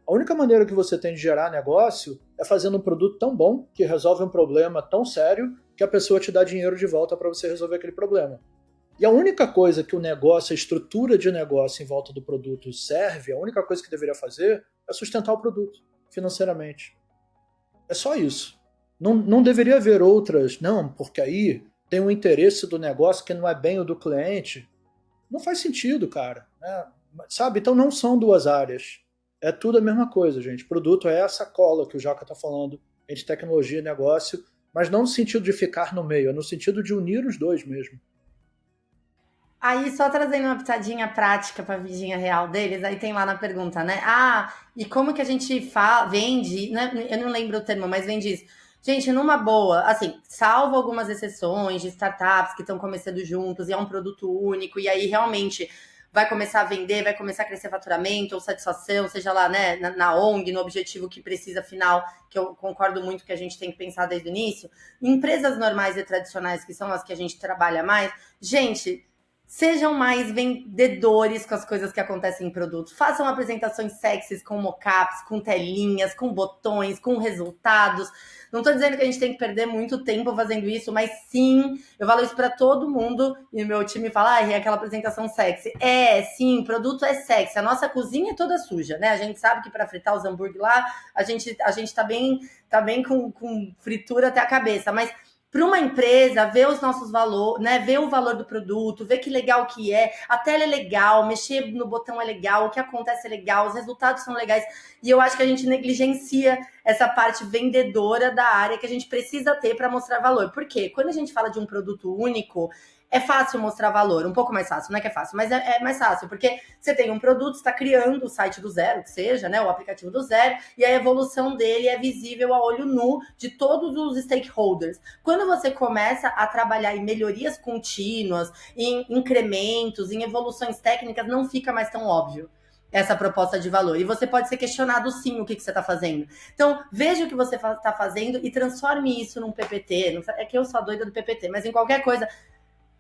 A única maneira que você tem de gerar negócio é fazendo um produto tão bom que resolve um problema tão sério que a pessoa te dá dinheiro de volta para você resolver aquele problema. E a única coisa que o negócio, a estrutura de negócio em volta do produto serve, a única coisa que deveria fazer é sustentar o produto financeiramente. É só isso. Não deveria haver outras, não, porque aí tem um interesse do negócio que não é bem o do cliente. Não faz sentido, cara. Né? Sabe? Então não são duas áreas. É tudo a mesma coisa, gente. Produto é essa cola que o Joca está falando entre tecnologia e negócio, mas não no sentido de ficar no meio, é no sentido de unir os dois mesmo. Aí, só trazendo uma pitadinha prática para a vidinha real deles, aí tem lá na pergunta, né? E como que a gente vende, né? Eu não lembro o termo, mas vende isso. Gente, numa boa, assim, salvo algumas exceções de startups que estão começando juntos e é um produto único, e aí realmente vai começar a vender, vai começar a crescer faturamento ou satisfação, seja lá, né, na ONG, no objetivo que precisa final, que eu concordo muito que a gente tem que pensar desde o início. Em empresas normais e tradicionais, que são as que a gente trabalha mais, gente, sejam mais vendedores com as coisas que acontecem em produto. Façam apresentações sexys com mockups, com telinhas, com botões, com resultados. Não estou dizendo que a gente tem que perder muito tempo fazendo isso, mas sim, eu falo isso para todo mundo e o meu time fala, é aquela apresentação sexy. Sim, produto é sexy. A nossa cozinha é toda suja, né? A gente sabe que para fritar os hambúrguer lá, a gente tá bem com fritura até a cabeça, mas para uma empresa ver os nossos valores, né, ver o valor do produto, ver que legal que é, a tela é legal, mexer no botão é legal, o que acontece é legal, os resultados são legais, e eu acho que a gente negligencia essa parte vendedora da área que a gente precisa ter para mostrar valor. Por quê? Quando a gente fala de um produto único, é fácil mostrar valor, um pouco mais fácil, não é que é fácil, mas é mais fácil, porque você tem um produto, está criando o site do zero, que seja, né, o aplicativo do zero, e a evolução dele é visível a olho nu de todos os stakeholders. Quando você começa a trabalhar em melhorias contínuas, em incrementos, em evoluções técnicas, não fica mais tão óbvio essa proposta de valor. E você pode ser questionado sim o que você está fazendo. Então, veja o que você está fazendo e transforme isso num PPT. É que eu sou a doida do PPT, mas em qualquer coisa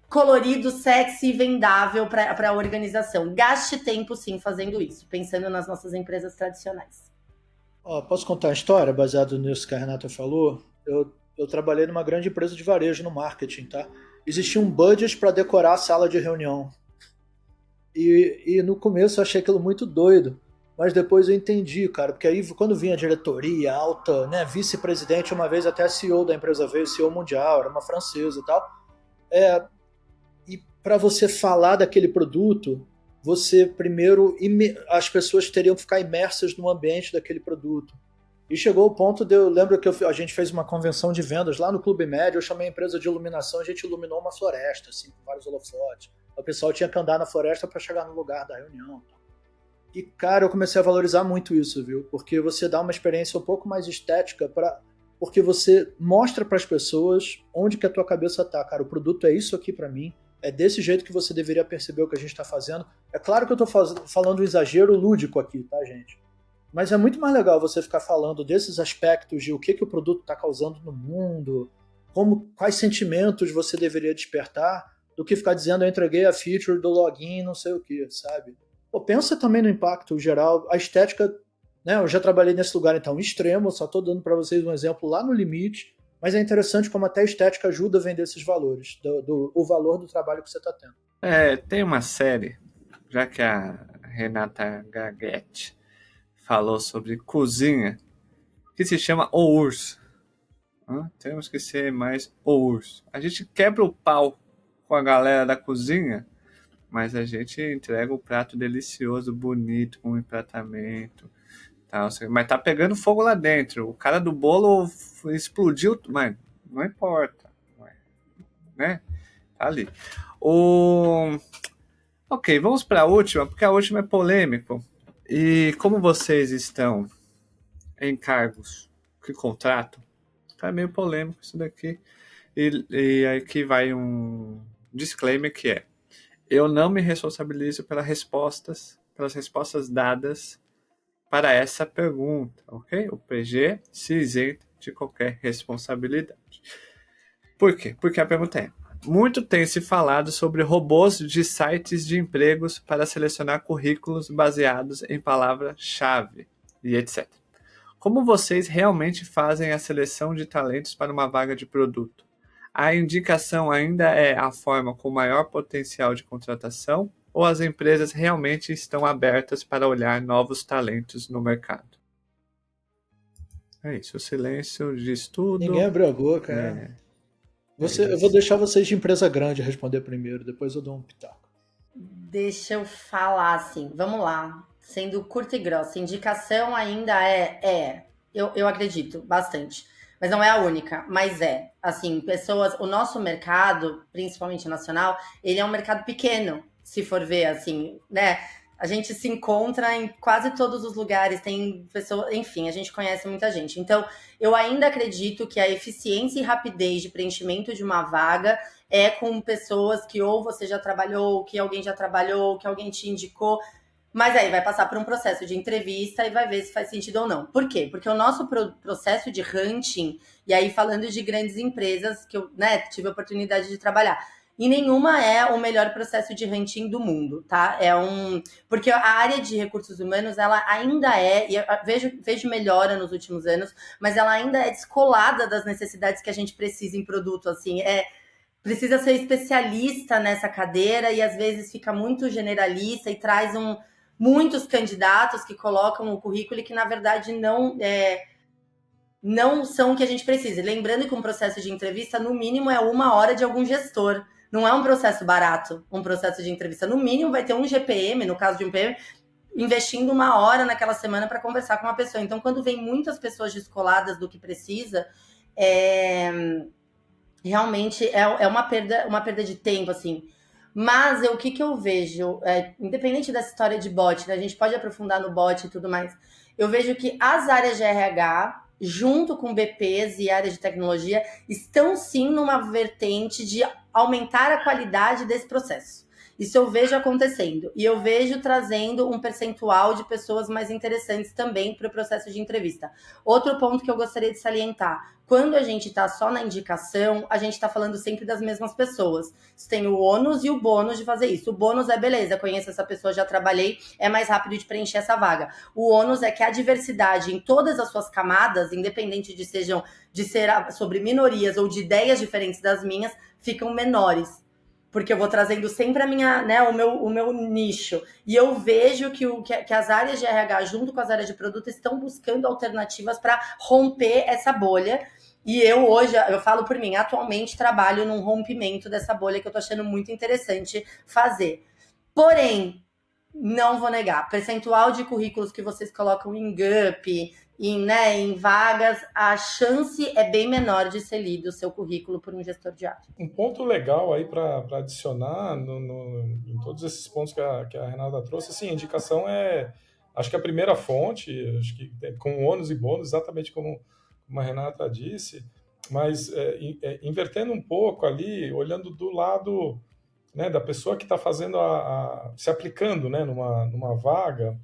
colorido, sexy e vendável para a organização. Gaste tempo, sim, fazendo isso, pensando nas nossas empresas tradicionais. Posso contar uma história baseado nisso que a Renata falou? Eu trabalhei numa grande empresa de varejo no marketing, tá? Existia um budget para decorar a sala de reunião. E no começo eu achei aquilo muito doido, mas depois eu entendi, cara, porque aí quando vinha a diretoria alta, né, vice-presidente, uma vez até a CEO da empresa veio, CEO mundial, era uma francesa e tal, e para você falar daquele produto, você primeiro, as pessoas teriam que ficar imersas no ambiente daquele produto. E chegou o ponto eu lembro que a gente fez uma convenção de vendas lá no Clube Médio, eu chamei a empresa de iluminação, a gente iluminou uma floresta, assim, com vários holofotes. O pessoal tinha que andar na floresta para chegar no lugar da reunião. E, cara, eu comecei a valorizar muito isso, viu? Porque você dá uma experiência um pouco mais estética, porque você mostra para as pessoas onde que a tua cabeça tá. Cara, o produto é isso aqui para mim, é desse jeito que você deveria perceber o que a gente está fazendo. É claro que eu estou falando um exagero lúdico aqui, tá, gente? Mas é muito mais legal você ficar falando desses aspectos de o que o produto está causando no mundo, quais sentimentos você deveria despertar, do que ficar dizendo eu entreguei a feature do login, não sei o que, sabe? pensa também no impacto geral, a estética, né? Eu já trabalhei nesse lugar então extremo, só estou dando para vocês um exemplo lá no limite, mas é interessante como até a estética ajuda a vender esses valores, o valor do trabalho que você está tendo. Tem uma série, já que a Renata Gaguetti falou sobre cozinha, que se chama O Urso. Temos que ser mais o urso. A gente quebra o pau com a galera da cozinha, mas a gente entrega um prato delicioso, bonito, com um empratamento. Tal, mas tá pegando fogo lá dentro. O cara do bolo explodiu, mas não importa. Né? Tá ali. Ok, vamos para a última, porque a última é polêmico. E como vocês estão em cargos que contratam, tá meio polêmico isso daqui. E aqui vai um disclaimer que é: eu não me responsabilizo pelas respostas dadas para essa pergunta, ok? O PG se isenta de qualquer responsabilidade. Por quê? Porque a pergunta é: muito tem se falado sobre robôs de sites de empregos para selecionar currículos baseados em palavra-chave e etc. Como vocês realmente fazem a seleção de talentos para uma vaga de produto? A indicação ainda é a forma com maior potencial de contratação ou as empresas realmente estão abertas para olhar novos talentos no mercado? É isso, o silêncio diz tudo. Ninguém abriu a boca, eu vou deixar vocês de empresa grande responder primeiro, depois eu dou um pitaco. Deixa eu falar assim, vamos lá. Sendo curta e grossa, indicação ainda eu acredito bastante, mas não é a única, mas assim, pessoas, o nosso mercado, principalmente nacional, ele é um mercado pequeno, se for ver, assim, né, a gente se encontra em quase todos os lugares, tem pessoas, enfim, a gente conhece muita gente, então, eu ainda acredito que a eficiência e rapidez de preenchimento de uma vaga é com pessoas que ou você já trabalhou, que alguém já trabalhou, que alguém te indicou. Mas aí vai passar por um processo de entrevista e vai ver se faz sentido ou não. Por quê? Porque o nosso processo de hunting, e aí falando de grandes empresas que eu tive a oportunidade de trabalhar, e nenhuma é o melhor processo de hunting do mundo, tá? Porque a área de recursos humanos, ela ainda e eu vejo melhora nos últimos anos, mas ela ainda é descolada das necessidades que a gente precisa em produto, assim, precisa ser especialista nessa cadeira e às vezes fica muito generalista e traz muitos candidatos que colocam o currículo e que, na verdade, não são o que a gente precisa. Lembrando que um processo de entrevista, no mínimo, é 1 hora de algum gestor. Não é um processo barato, um processo de entrevista. No mínimo, vai ter um GPM, no caso de um PM, investindo 1 hora naquela semana para conversar com uma pessoa. Então, quando vem muitas pessoas descoladas do que precisa, realmente é uma perda de tempo, assim. Mas o que eu vejo, independente dessa história de bot, né, a gente pode aprofundar no bot e tudo mais, eu vejo que as áreas de RH, junto com BPs e áreas de tecnologia, estão sim numa vertente de aumentar a qualidade desse processo. Isso eu vejo acontecendo. E eu vejo trazendo um percentual de pessoas mais interessantes também para o processo de entrevista. Outro ponto que eu gostaria de salientar. Quando a gente está só na indicação, a gente está falando sempre das mesmas pessoas. Você tem o ônus e o bônus de fazer isso. O bônus é beleza, conheço essa pessoa, já trabalhei, é mais rápido de preencher essa vaga. O ônus é que a diversidade em todas as suas camadas, independente de ser sobre minorias ou de ideias diferentes das minhas, ficam menores. Porque eu vou trazendo sempre o meu nicho. E eu vejo que as áreas de RH, junto com as áreas de produto, estão buscando alternativas para romper essa bolha. E eu falo por mim, atualmente trabalho num rompimento dessa bolha que eu tô achando muito interessante fazer. Porém, não vou negar, percentual de currículos que vocês colocam em GUP, em vagas, a chance é bem menor de ser lido o seu currículo por um gestor de área. Um ponto legal aí para adicionar em todos esses pontos que a Renata trouxe, assim, a indicação acho que a primeira fonte, acho que com ônus e bônus, exatamente como a Renata disse, mas invertendo um pouco ali, olhando do lado, né, da pessoa que está fazendo se aplicando, né, numa vaga,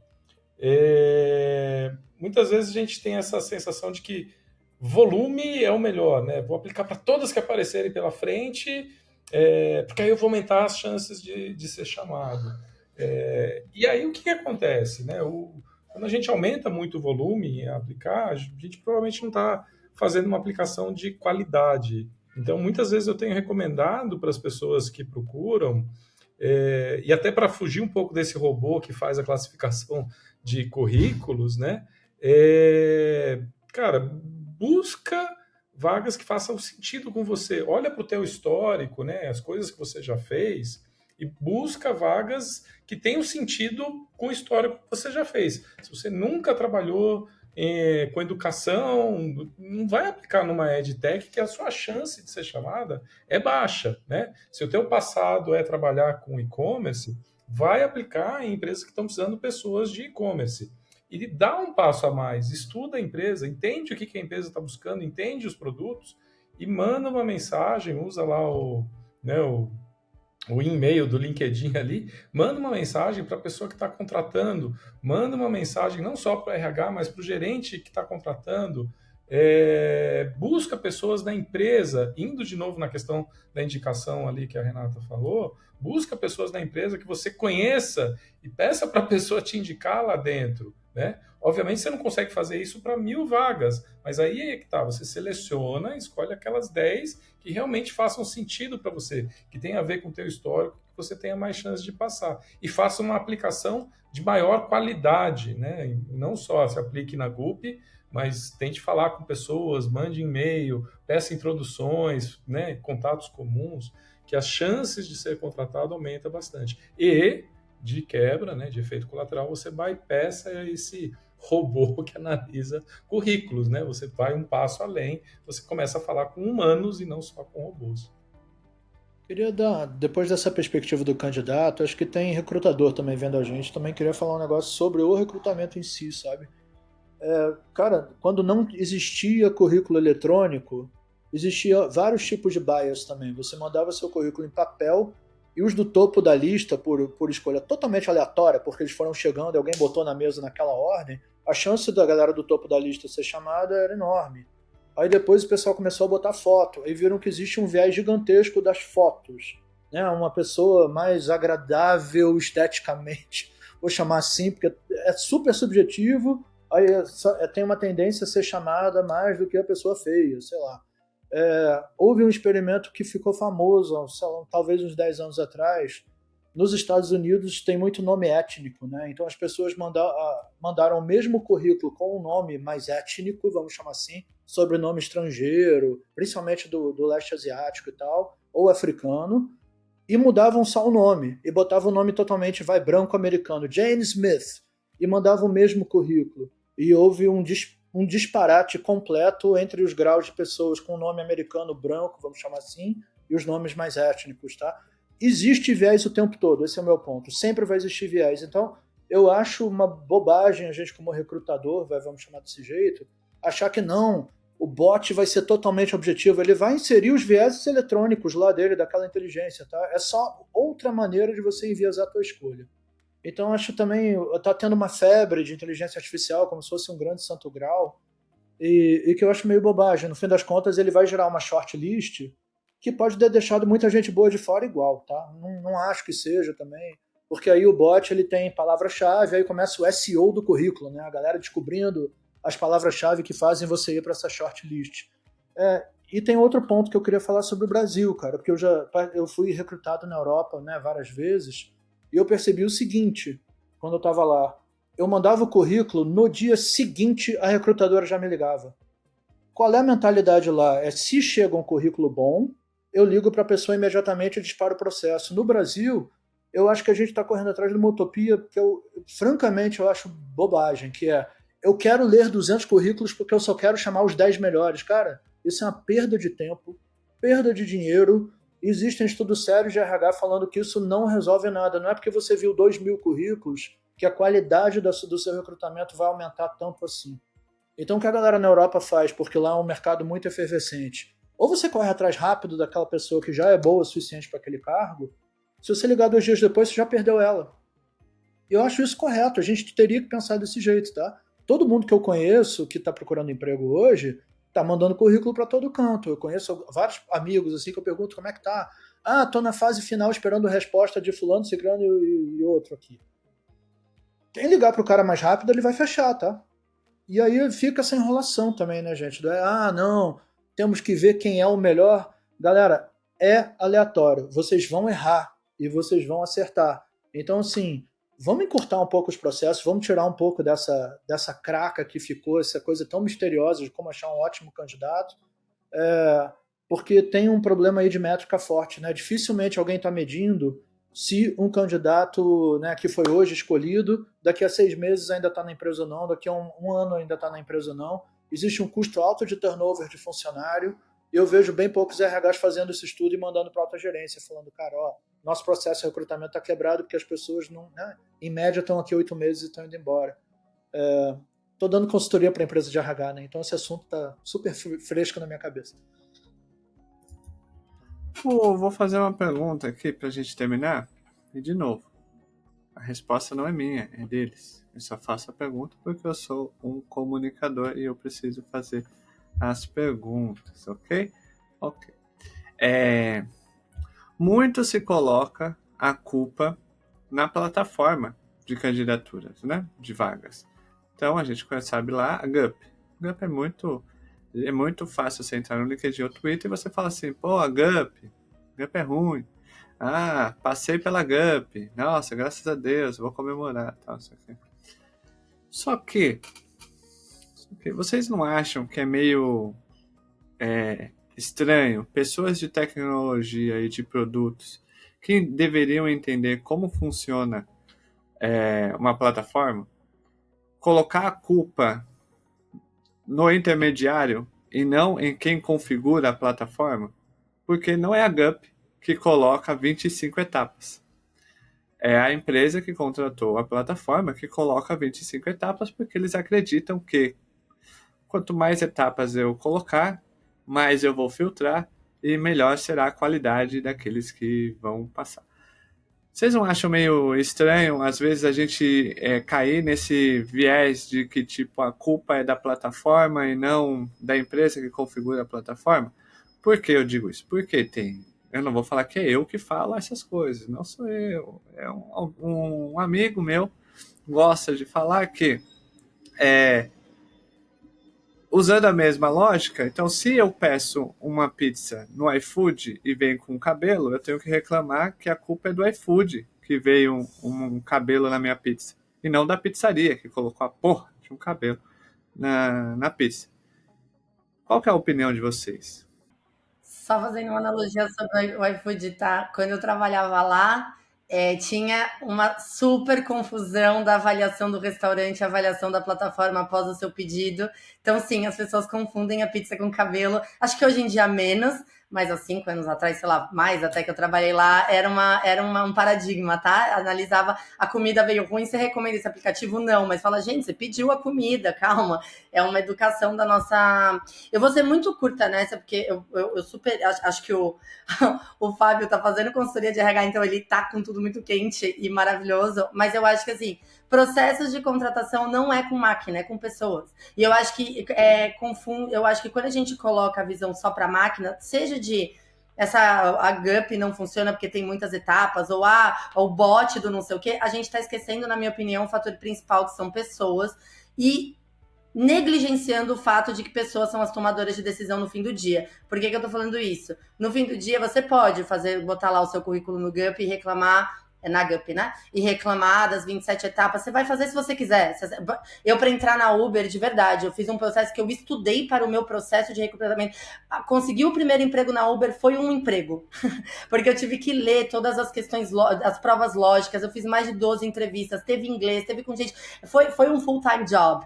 muitas vezes a gente tem essa sensação de que volume é o melhor, né? Vou aplicar para todas que aparecerem pela frente, porque aí eu vou aumentar as chances de ser chamado. E aí o que acontece? Né? Quando a gente aumenta muito o volume em aplicar, a gente provavelmente não está fazendo uma aplicação de qualidade. Então, muitas vezes eu tenho recomendado para as pessoas que procuram, e até para fugir um pouco desse robô que faz a classificação de currículos, né? Cara, busca vagas que façam sentido com você. Olha para o teu histórico, né? As coisas que você já fez e busca vagas que tenham sentido com o histórico que você já fez. Se você nunca trabalhou com educação, não vai aplicar numa EdTech que a sua chance de ser chamada é baixa, né? Se o teu passado é trabalhar com e-commerce, vai aplicar em empresas que estão precisando de pessoas de e-commerce. E dá um passo a mais, estuda a empresa, entende o que a empresa está buscando, entende os produtos e manda uma mensagem, usa lá o e-mail do LinkedIn ali, manda uma mensagem para a pessoa que está contratando, manda uma mensagem não só para o RH, mas para o gerente que está contratando, busca pessoas da empresa, indo de novo na questão da indicação ali que a Renata falou, busca pessoas da empresa que você conheça e peça para a pessoa te indicar lá dentro, né? Obviamente você não consegue fazer isso para 1000 vagas, mas aí é que tá, você seleciona, escolhe aquelas 10 que realmente façam sentido para você, que tem a ver com o teu histórico, que você tenha mais chance de passar. E faça uma aplicação de maior qualidade, né? Não só se aplique na GUP, mas tente falar com pessoas, mande e-mail, peça introduções, né? Contatos comuns, que as chances de ser contratado aumentam bastante. E, de quebra, né, de efeito colateral, você bypassa esse robô que analisa currículos, né? Você vai um passo além, você começa a falar com humanos e não só com robôs. Queria dar, depois dessa perspectiva do candidato, acho que tem recrutador também vendo a gente, também queria falar um negócio sobre o recrutamento em si, sabe? Cara, quando não existia currículo eletrônico, existia vários tipos de bias também. Você mandava seu currículo em papel e os do topo da lista, por escolha totalmente aleatória, porque eles foram chegando e alguém botou na mesa naquela ordem, a chance da galera do topo da lista ser chamada era enorme. Aí depois o pessoal começou a botar foto, aí viram que existe um viés gigantesco das fotos, né? Uma pessoa mais agradável esteticamente, vou chamar assim, porque é super subjetivo, aí tem uma tendência a ser chamada mais do que a pessoa feia, sei lá. Houve um experimento que ficou famoso, sei lá, talvez uns 10 anos atrás. Nos Estados Unidos tem muito nome étnico, né? Então as pessoas mandaram o mesmo currículo com um nome mais étnico, vamos chamar assim, sobrenome estrangeiro, principalmente do leste asiático e tal, ou africano, e mudavam só o nome, e botavam o nome totalmente, branco americano, Jane Smith, e mandavam o mesmo currículo. E houve um disparate completo entre os graus de pessoas com nome americano branco, vamos chamar assim, e os nomes mais étnicos, tá? Existe viés o tempo todo, esse é o meu ponto. Sempre vai existir viés. Então, eu acho uma bobagem a gente, como recrutador, vamos chamar desse jeito, achar que não, o bot vai ser totalmente objetivo. Ele vai inserir os viéses eletrônicos lá dele, daquela inteligência, tá? É só outra maneira de você enviesar a tua escolha. Então, acho também, tá tendo uma febre de inteligência artificial, como se fosse um grande santo grau, e que eu acho meio bobagem. No fim das contas, ele vai gerar uma shortlist que pode ter deixado muita gente boa de fora igual, tá? Não acho que seja também, porque aí o bot ele tem palavra-chave, aí começa o SEO do currículo, né? A galera descobrindo as palavras-chave que fazem você ir para essa shortlist. E tem outro ponto que eu queria falar sobre o Brasil, cara, porque eu fui recrutado na Europa, né, várias vezes, e eu percebi o seguinte, quando eu estava lá, eu mandava o currículo, no dia seguinte a recrutadora já me ligava. Qual é a mentalidade lá? Se chega um currículo bom, eu ligo para a pessoa imediatamente e disparo o processo. No Brasil, eu acho que a gente está correndo atrás de uma utopia que francamente, eu acho bobagem, que eu quero ler 200 currículos porque eu só quero chamar os 10 melhores. Cara, isso é uma perda de tempo, perda de dinheiro. Existem estudos sérios de RH falando que isso não resolve nada. Não é porque você viu 2.000 currículos que a qualidade do seu recrutamento vai aumentar tanto assim. Então o que a galera na Europa faz, porque lá é um mercado muito efervescente, ou você corre atrás rápido daquela pessoa que já é boa o suficiente para aquele cargo, se você ligar 2 dias depois, você já perdeu ela. E eu acho isso correto, a gente teria que pensar desse jeito, tá? Todo mundo que eu conheço que está procurando emprego hoje está mandando currículo para todo canto. Eu conheço vários amigos assim que eu pergunto como é que tá. Tô na fase final esperando a resposta de fulano, ciclano e outro aqui. Quem ligar pro cara mais rápido, ele vai fechar, tá? E aí fica essa enrolação também, né, gente? Não, temos que ver quem é o melhor. Galera, é aleatório. Vocês vão errar e vocês vão acertar. Então, assim, vamos encurtar um pouco os processos, vamos tirar um pouco dessa craca que ficou, essa coisa tão misteriosa de como achar um ótimo candidato, porque tem um problema aí de métrica forte, né? Dificilmente alguém está medindo se um candidato, né, que foi hoje escolhido, daqui a 6 meses ainda está na empresa ou não, daqui a um ano ainda está na empresa ou não. Existe um custo alto de turnover de funcionário, e eu vejo bem poucos RHs fazendo esse estudo e mandando para a alta gerência, falando, cara, nosso processo de recrutamento está quebrado porque as pessoas, não, né, em média, estão aqui 8 meses e estão indo embora. Estou dando consultoria para a empresa de RH, né? Então esse assunto está super fresco na minha cabeça. Vou fazer uma pergunta aqui pra gente terminar. E de novo, a resposta não é minha, é deles. Eu só faço a pergunta porque eu sou um comunicador e eu preciso fazer as perguntas, ok? Ok. Muito se coloca a culpa na plataforma de candidaturas, né? De vagas. Então a gente sabe lá a GUP. A GUP é muito fácil você entrar no LinkedIn ou Twitter e você fala assim, pô, a GUP é ruim. Passei pela GUP. Nossa, graças a Deus, vou comemorar. Tal, Só que vocês não acham que é meio estranho pessoas de tecnologia e de produtos que deveriam entender como funciona uma plataforma, colocar a culpa no intermediário e não em quem configura a plataforma? Porque não é a GUP que coloca 25 etapas. É a empresa que contratou a plataforma que coloca 25 etapas porque eles acreditam que quanto mais etapas eu colocar, mais eu vou filtrar e melhor será a qualidade daqueles que vão passar. Vocês não acham meio estranho, às vezes, a gente cair nesse viés de que tipo, a culpa é da plataforma e não da empresa que configura a plataforma? Por que eu digo isso? Porque eu não vou falar que é eu que falo essas coisas, não sou eu. É um amigo meu gosta de falar que usando a mesma lógica, então se eu peço uma pizza no iFood e vem com cabelo, eu tenho que reclamar que a culpa é do iFood que veio um cabelo na minha pizza. E não da pizzaria que colocou a porra de um cabelo na pizza. Qual que é a opinião de vocês? Só fazendo uma analogia sobre o iFood, tá? Quando eu trabalhava lá, tinha uma super confusão da avaliação do restaurante, avaliação da plataforma após o seu pedido. Então, sim, as pessoas confundem a pizza com cabelo. Acho que hoje em dia menos, mas há 5 anos atrás, sei lá, mais até que eu trabalhei lá, era um paradigma, tá? Analisava, a comida veio ruim, você recomenda esse aplicativo? Não, mas fala, gente, você pediu a comida, calma. É uma educação da nossa... Eu vou ser muito curta nessa, porque eu super... Acho que o Fábio tá fazendo consultoria de RH, então ele tá com tudo muito quente e maravilhoso, mas eu acho que, assim, processos de contratação não é com máquina, é com pessoas. E eu acho que eu acho que quando a gente coloca a visão só para máquina, seja de a GUP não funciona porque tem muitas etapas, ou o bot do não sei o quê, a gente está esquecendo, na minha opinião, o fator principal, que são pessoas, e negligenciando o fato de que pessoas são as tomadoras de decisão no fim do dia. Por que eu tô falando isso? No fim do dia, você pode botar lá o seu currículo no GUP e reclamar, na GUP, né? E reclamar das 27 etapas. Você vai fazer se você quiser. Eu, para entrar na Uber, de verdade, eu fiz um processo que eu estudei para o meu processo de recrutamento. Conseguir o primeiro emprego na Uber foi um emprego. Porque eu tive que ler todas as questões, as provas lógicas. Eu fiz mais de 12 entrevistas. Teve inglês, teve com gente... Foi um full-time job.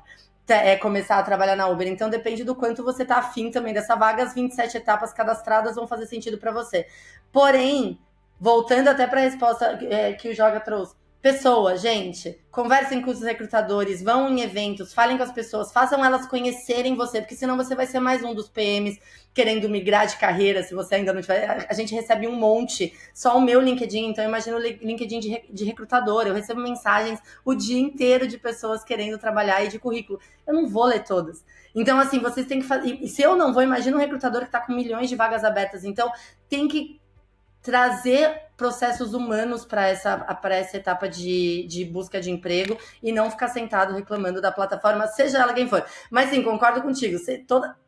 Começar a trabalhar na Uber. Então depende do quanto você tá afim também dessa vaga. As 27 etapas cadastradas vão fazer sentido para você. Porém, voltando até para a resposta que o Joga trouxe, pessoas, gente, conversem com os recrutadores, vão em eventos, falem com as pessoas, façam elas conhecerem você, porque senão você vai ser mais um dos PMs querendo migrar de carreira, se você ainda não tiver. A gente recebe um monte, só o meu LinkedIn, então imagina o LinkedIn de recrutador, eu recebo mensagens o dia inteiro de pessoas querendo trabalhar e de currículo. Eu não vou ler todas. Então, assim, vocês têm que fazer... E se eu não vou, imagina um recrutador que está com milhões de vagas abertas. Então, tem que trazer processos humanos para essa etapa de busca de emprego e não ficar sentado reclamando da plataforma, seja ela quem for. Mas sim, concordo contigo.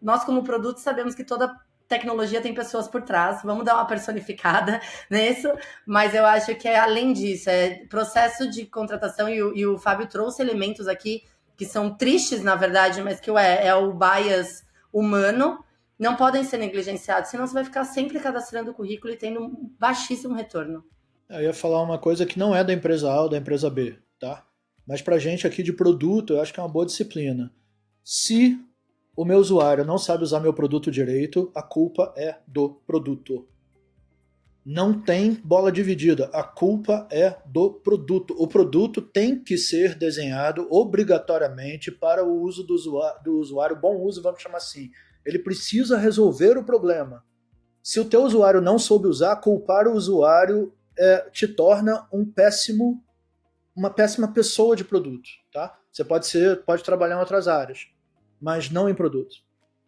Nós, como produto, sabemos que toda tecnologia tem pessoas por trás. Vamos dar uma personificada nisso, mas eu acho que é além disso, é processo de contratação, e o Fábio trouxe elementos aqui que são tristes, na verdade, mas que é o bias humano, não podem ser negligenciados, senão você vai ficar sempre cadastrando o currículo e tendo um baixíssimo retorno. Eu ia falar uma coisa que não é da empresa A ou da empresa B, tá? Mas pra gente aqui de produto, eu acho que é uma boa disciplina. Se o meu usuário não sabe usar meu produto direito, a culpa é do produto. Não tem bola dividida, a culpa é do produto. O produto tem que ser desenhado obrigatoriamente para o uso do usuário, bom uso, vamos chamar assim. Ele precisa resolver o problema. Se o teu usuário não soube usar, culpar o usuário te torna uma péssima pessoa de produto. Tá? Você pode trabalhar em outras áreas, mas não em produto.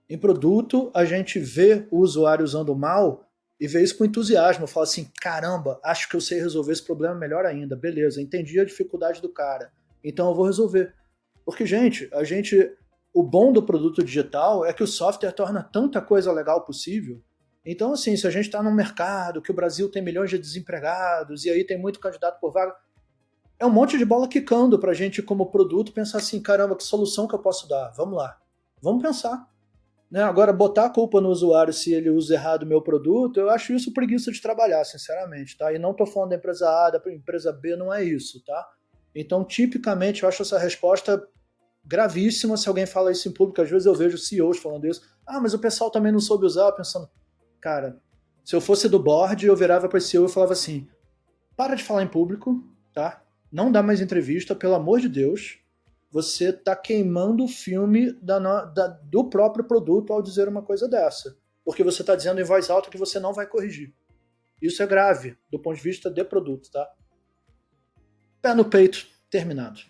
Em produto, a gente vê o usuário usando mal e vê isso com entusiasmo. Fala assim, caramba, acho que eu sei resolver esse problema melhor ainda. Beleza, entendi a dificuldade do cara. Então eu vou resolver. Porque, gente, o bom do produto digital é que o software torna tanta coisa legal possível. Então, assim, se a gente está num mercado que o Brasil tem milhões de desempregados e aí tem muito candidato por vaga, é um monte de bola quicando para a gente, como produto, pensar assim, caramba, que solução que eu posso dar? Vamos lá, vamos pensar. Né? Agora, botar a culpa no usuário se ele usa errado o meu produto, eu acho isso preguiça de trabalhar, sinceramente. Tá? E não estou falando da empresa A, da empresa B, não é isso. Tá? Então, tipicamente, eu acho essa resposta gravíssima se alguém fala isso em público. Às vezes eu vejo CEOs falando isso. Ah, mas o pessoal também não soube usar. Pensando, cara, se eu fosse do board, eu virava para esse CEO e falava assim, para de falar em público, tá? Não dá mais entrevista, pelo amor de Deus. Você está queimando o filme do próprio produto ao dizer uma coisa dessa. Porque você está dizendo em voz alta que você não vai corrigir. Isso é grave, do ponto de vista de produto, tá? Pé no peito, terminado.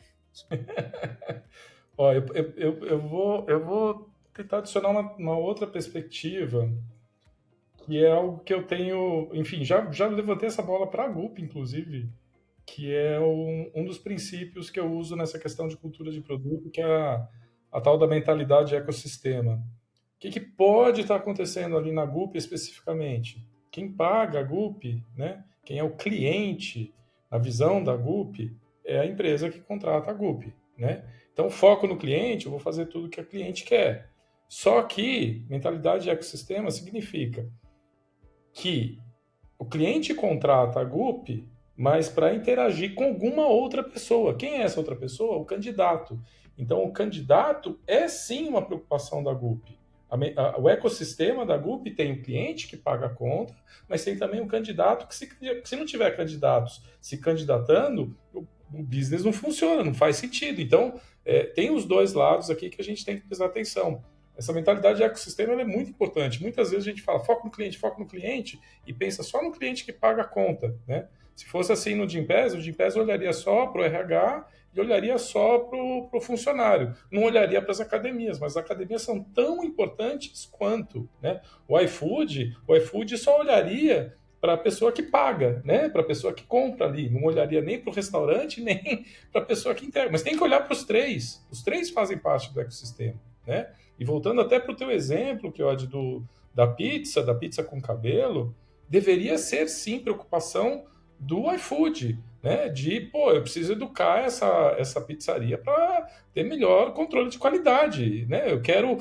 Ó, eu vou tentar adicionar uma outra perspectiva, que é algo que eu tenho, enfim, já levantei essa bola para a GUP, inclusive, que é um dos princípios que eu uso nessa questão de cultura de produto, que é a tal da mentalidade de ecossistema. O que pode estar acontecendo ali na GUP especificamente? Quem paga a GUP, né? Quem é o cliente, a visão da GUP, é a empresa que contrata a GUP, né? Então, foco no cliente, eu vou fazer tudo que a cliente quer. Só que mentalidade de ecossistema significa que o cliente contrata a GUP, mas para interagir com alguma outra pessoa. Quem é essa outra pessoa? O candidato. Então, o candidato é sim uma preocupação da GUP. O ecossistema da GUP tem o cliente que paga a conta, mas tem também o candidato que, se não tiver candidatos se candidatando, o business não funciona, não faz sentido. Então, tem os dois lados aqui que a gente tem que prestar atenção. Essa mentalidade de ecossistema ela é muito importante. Muitas vezes a gente fala foco no cliente e pensa só no cliente que paga a conta, né? Se fosse assim no Gympass, o Gympass olharia só para o RH e olharia só para o funcionário. Não olharia para as academias, mas as academias são tão importantes quanto, né? O iFood só olharia para a pessoa que paga, né? Para a pessoa que compra ali. Não olharia nem para o restaurante, nem para a pessoa que entrega. Mas tem que olhar para os três. Os três fazem parte do ecossistema, né? E voltando até para o teu exemplo, Chiodi, da pizza com cabelo, deveria ser sim preocupação do iFood, né? Eu preciso educar essa pizzaria para ter melhor controle de qualidade, né? Eu quero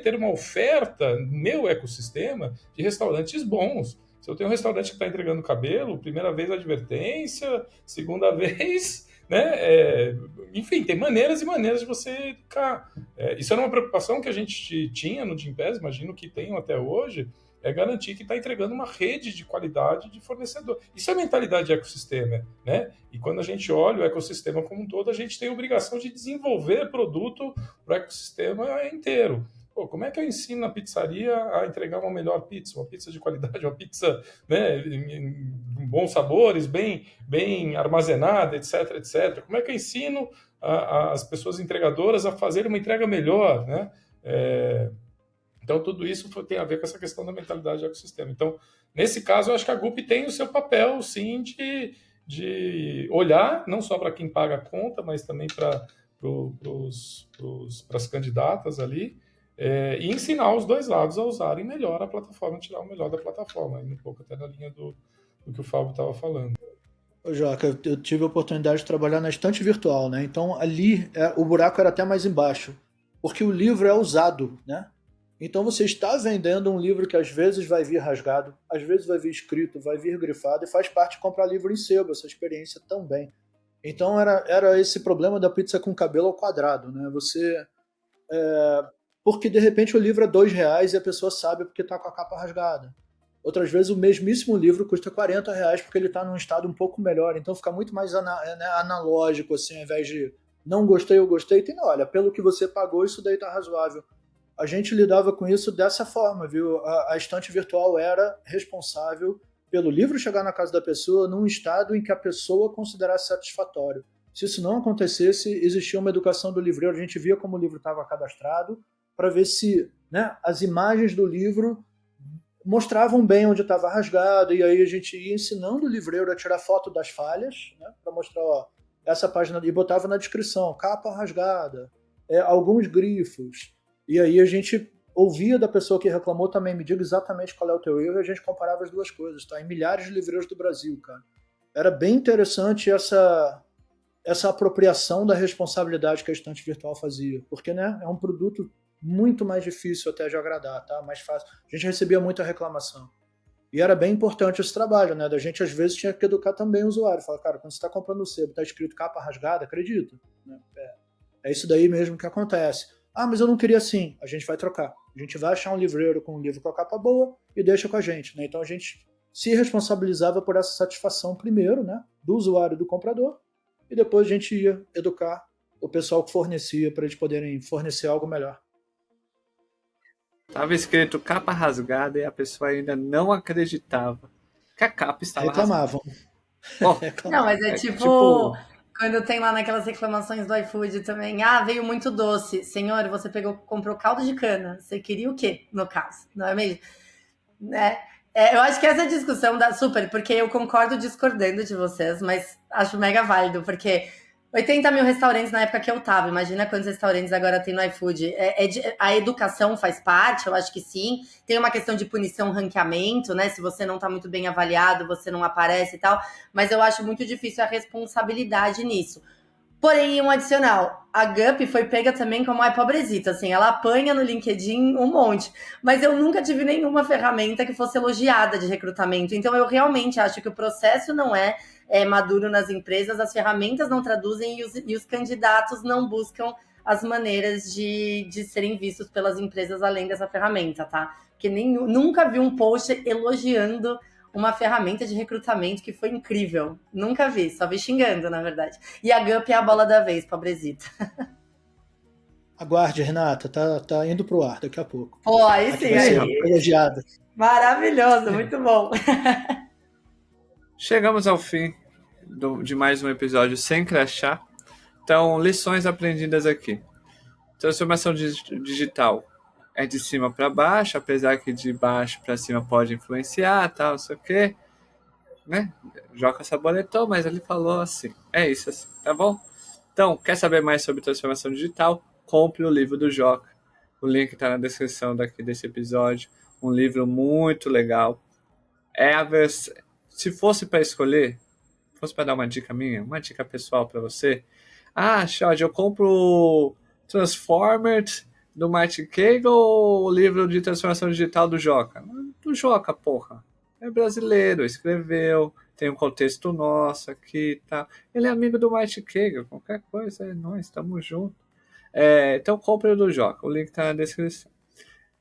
ter uma oferta no meu ecossistema de restaurantes bons. Se eu tenho um restaurante que está entregando cabelo, primeira vez advertência, segunda vez, né? Enfim, tem maneiras e maneiras de você educar. Isso era uma preocupação que a gente tinha no Gympass, imagino que tenham até hoje, é garantir que está entregando uma rede de qualidade de fornecedor. Isso é mentalidade de ecossistema, né? E quando a gente olha o ecossistema como um todo, a gente tem a obrigação de desenvolver produto para o ecossistema inteiro. Pô, como é que eu ensino na pizzaria a entregar uma melhor pizza? Uma pizza de qualidade, uma pizza, né, com bons sabores, bem armazenada, etc, etc. Como é que eu ensino as pessoas entregadoras a fazer uma entrega melhor, né? Então, tudo isso tem a ver com essa questão da mentalidade de ecossistema. Então, Nesse caso, eu acho que a GUP tem o seu papel, sim, de olhar não só para quem paga a conta, mas também para as candidatas ali, e ensinar os dois lados a usarem melhor a plataforma, tirar o melhor da plataforma, indo um pouco até na linha do que o Fábio estava falando. Ô, Joca, eu tive a oportunidade de trabalhar na estante virtual, né? Então ali o buraco era até mais embaixo, porque o livro é usado, né? Então você está vendendo um livro que às vezes vai vir rasgado, às vezes vai vir escrito, vai vir grifado, e faz parte de comprar livro em sebo, essa experiência também. Então era esse problema da pizza com cabelo ao quadrado, né? Porque de repente o livro é R$ 2 e a pessoa sabe porque está com a capa rasgada. Outras vezes o mesmíssimo livro custa R$ 40 porque ele está num estado um pouco melhor. Então fica muito mais analógico, assim, ao invés de não gostei, eu gostei. Tem, olha, pelo que você pagou, isso daí está razoável. A gente lidava com isso dessa forma, viu? A estante virtual era responsável pelo livro chegar na casa da pessoa num estado em que a pessoa considerasse satisfatório. Se isso não acontecesse, existia uma educação do livreiro, a gente via como o livro estava cadastrado, para ver se, né, as imagens do livro mostravam bem onde estava rasgado, e aí a gente ia ensinando o livreiro a tirar foto das falhas, né, para mostrar, ó, essa página, e botava na descrição, capa rasgada, alguns grifos, e aí a gente ouvia da pessoa que reclamou também, me diga exatamente qual é o teu erro, e a gente comparava as duas coisas, tá? Em milhares de livreiros do Brasil, cara. Era bem interessante essa apropriação da responsabilidade que a estante virtual fazia, porque, né, é um produto muito mais difícil até de agradar, tá? Mais fácil. A gente recebia muita reclamação. E era bem importante esse trabalho, né? Da gente, às vezes, tinha que educar também o usuário. Falar, cara, quando você está comprando o sebo, está escrito capa rasgada, acredita. Né? É isso daí mesmo que acontece. Ah, mas eu não queria assim. A gente vai trocar. A gente vai achar um livreiro com um livro com a capa boa e deixa com a gente, né? Então a gente se responsabilizava por essa satisfação primeiro, né? Do usuário e do comprador. E depois a gente ia educar o pessoal que fornecia para eles poderem fornecer algo melhor. Tava escrito capa rasgada e a pessoa ainda não acreditava que a capa estava Reclamavam. rasgada. Não, mas é tipo, quando tem lá naquelas reclamações do iFood também, veio muito doce. Senhor, você comprou caldo de cana. Você queria o quê, no caso? Não é mesmo? Né? Eu acho que essa discussão dá super, porque eu concordo discordando de vocês, mas acho mega válido, porque 80 mil restaurantes na época que eu tava, imagina quantos restaurantes agora tem no iFood. A educação faz parte, eu acho que sim. Tem uma questão de punição, ranqueamento, né? Se você não tá muito bem avaliado, você não aparece e tal. Mas eu acho muito difícil a responsabilidade nisso. Porém, um adicional, a Gup foi pega também como pobrezita, assim, ela apanha no LinkedIn um monte, mas eu nunca tive nenhuma ferramenta que fosse elogiada de recrutamento, então eu realmente acho que o processo não é maduro nas empresas, as ferramentas não traduzem e os candidatos não buscam as maneiras de serem vistos pelas empresas além dessa ferramenta, tá? Porque nunca vi um post elogiando uma ferramenta de recrutamento que foi incrível. Nunca vi, só vi xingando, na verdade. E a Gup é a bola da vez, pobrezita. Aguarde, Renata, tá indo pro ar daqui a pouco. Pô, aí Aqui sim, vai ser aí. elogiada. Maravilhoso, muito bom. chegamos ao fim de mais um episódio sem crachá. Então, lições aprendidas aqui. Transformação digital é de cima para baixo, apesar que de baixo para cima pode influenciar, tal, não sei o quê, né? Joca sabonetou, mas ele falou assim. É isso, assim, tá bom? Então, quer saber mais sobre transformação digital? Compre o livro do Joca. O link está na descrição desse episódio. Um livro muito legal. Se fosse para escolher, fosse para dar uma dica minha, uma dica pessoal para você. Xod, eu compro Transformers do Martin Cagle ou o livro de transformação digital do Joca? Do Joca, porra. É brasileiro, escreveu, tem um contexto nosso aqui e tal. Ele é amigo do Martin Cagle, qualquer coisa, nós estamos juntos. Então compre o do Joca, o link está na descrição.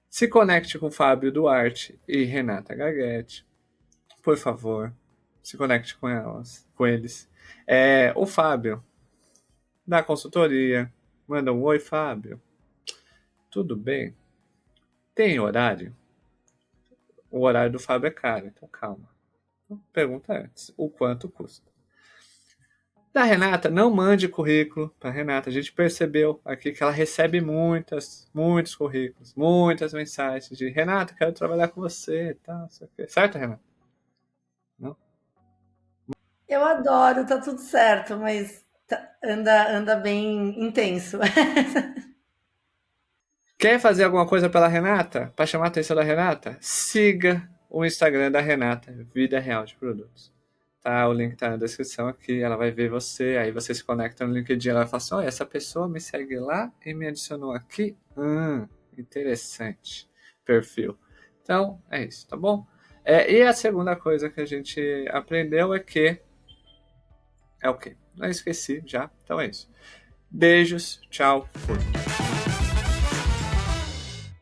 Se conecte com Fábio Duarte e Renata Gaguetti. Por favor, se conecte com eles. O Fábio, da consultoria, manda um oi, Fábio. Tudo bem? Tem horário? O horário do Fábio é caro, então calma. Pergunta antes, o quanto custa? Da Renata, não mande currículo para Renata. A gente percebeu aqui que ela recebe muitos currículos, muitas mensagens de Renata, quero trabalhar com você, tá? Certo, Renata? Não? Eu adoro, tá tudo certo, mas anda bem intenso. Quer fazer alguma coisa pela Renata? Para chamar a atenção da Renata? Siga o Instagram da Renata, Vida Real de Produtos. Tá, o link tá na descrição aqui, ela vai ver você, aí você se conecta no LinkedIn, ela vai falar assim, essa pessoa me segue lá e me adicionou aqui. Interessante. Perfil. Então, é isso, tá bom? E a segunda coisa que a gente aprendeu é que... É o quê? Não esqueci já, então é isso. Beijos, tchau, fui.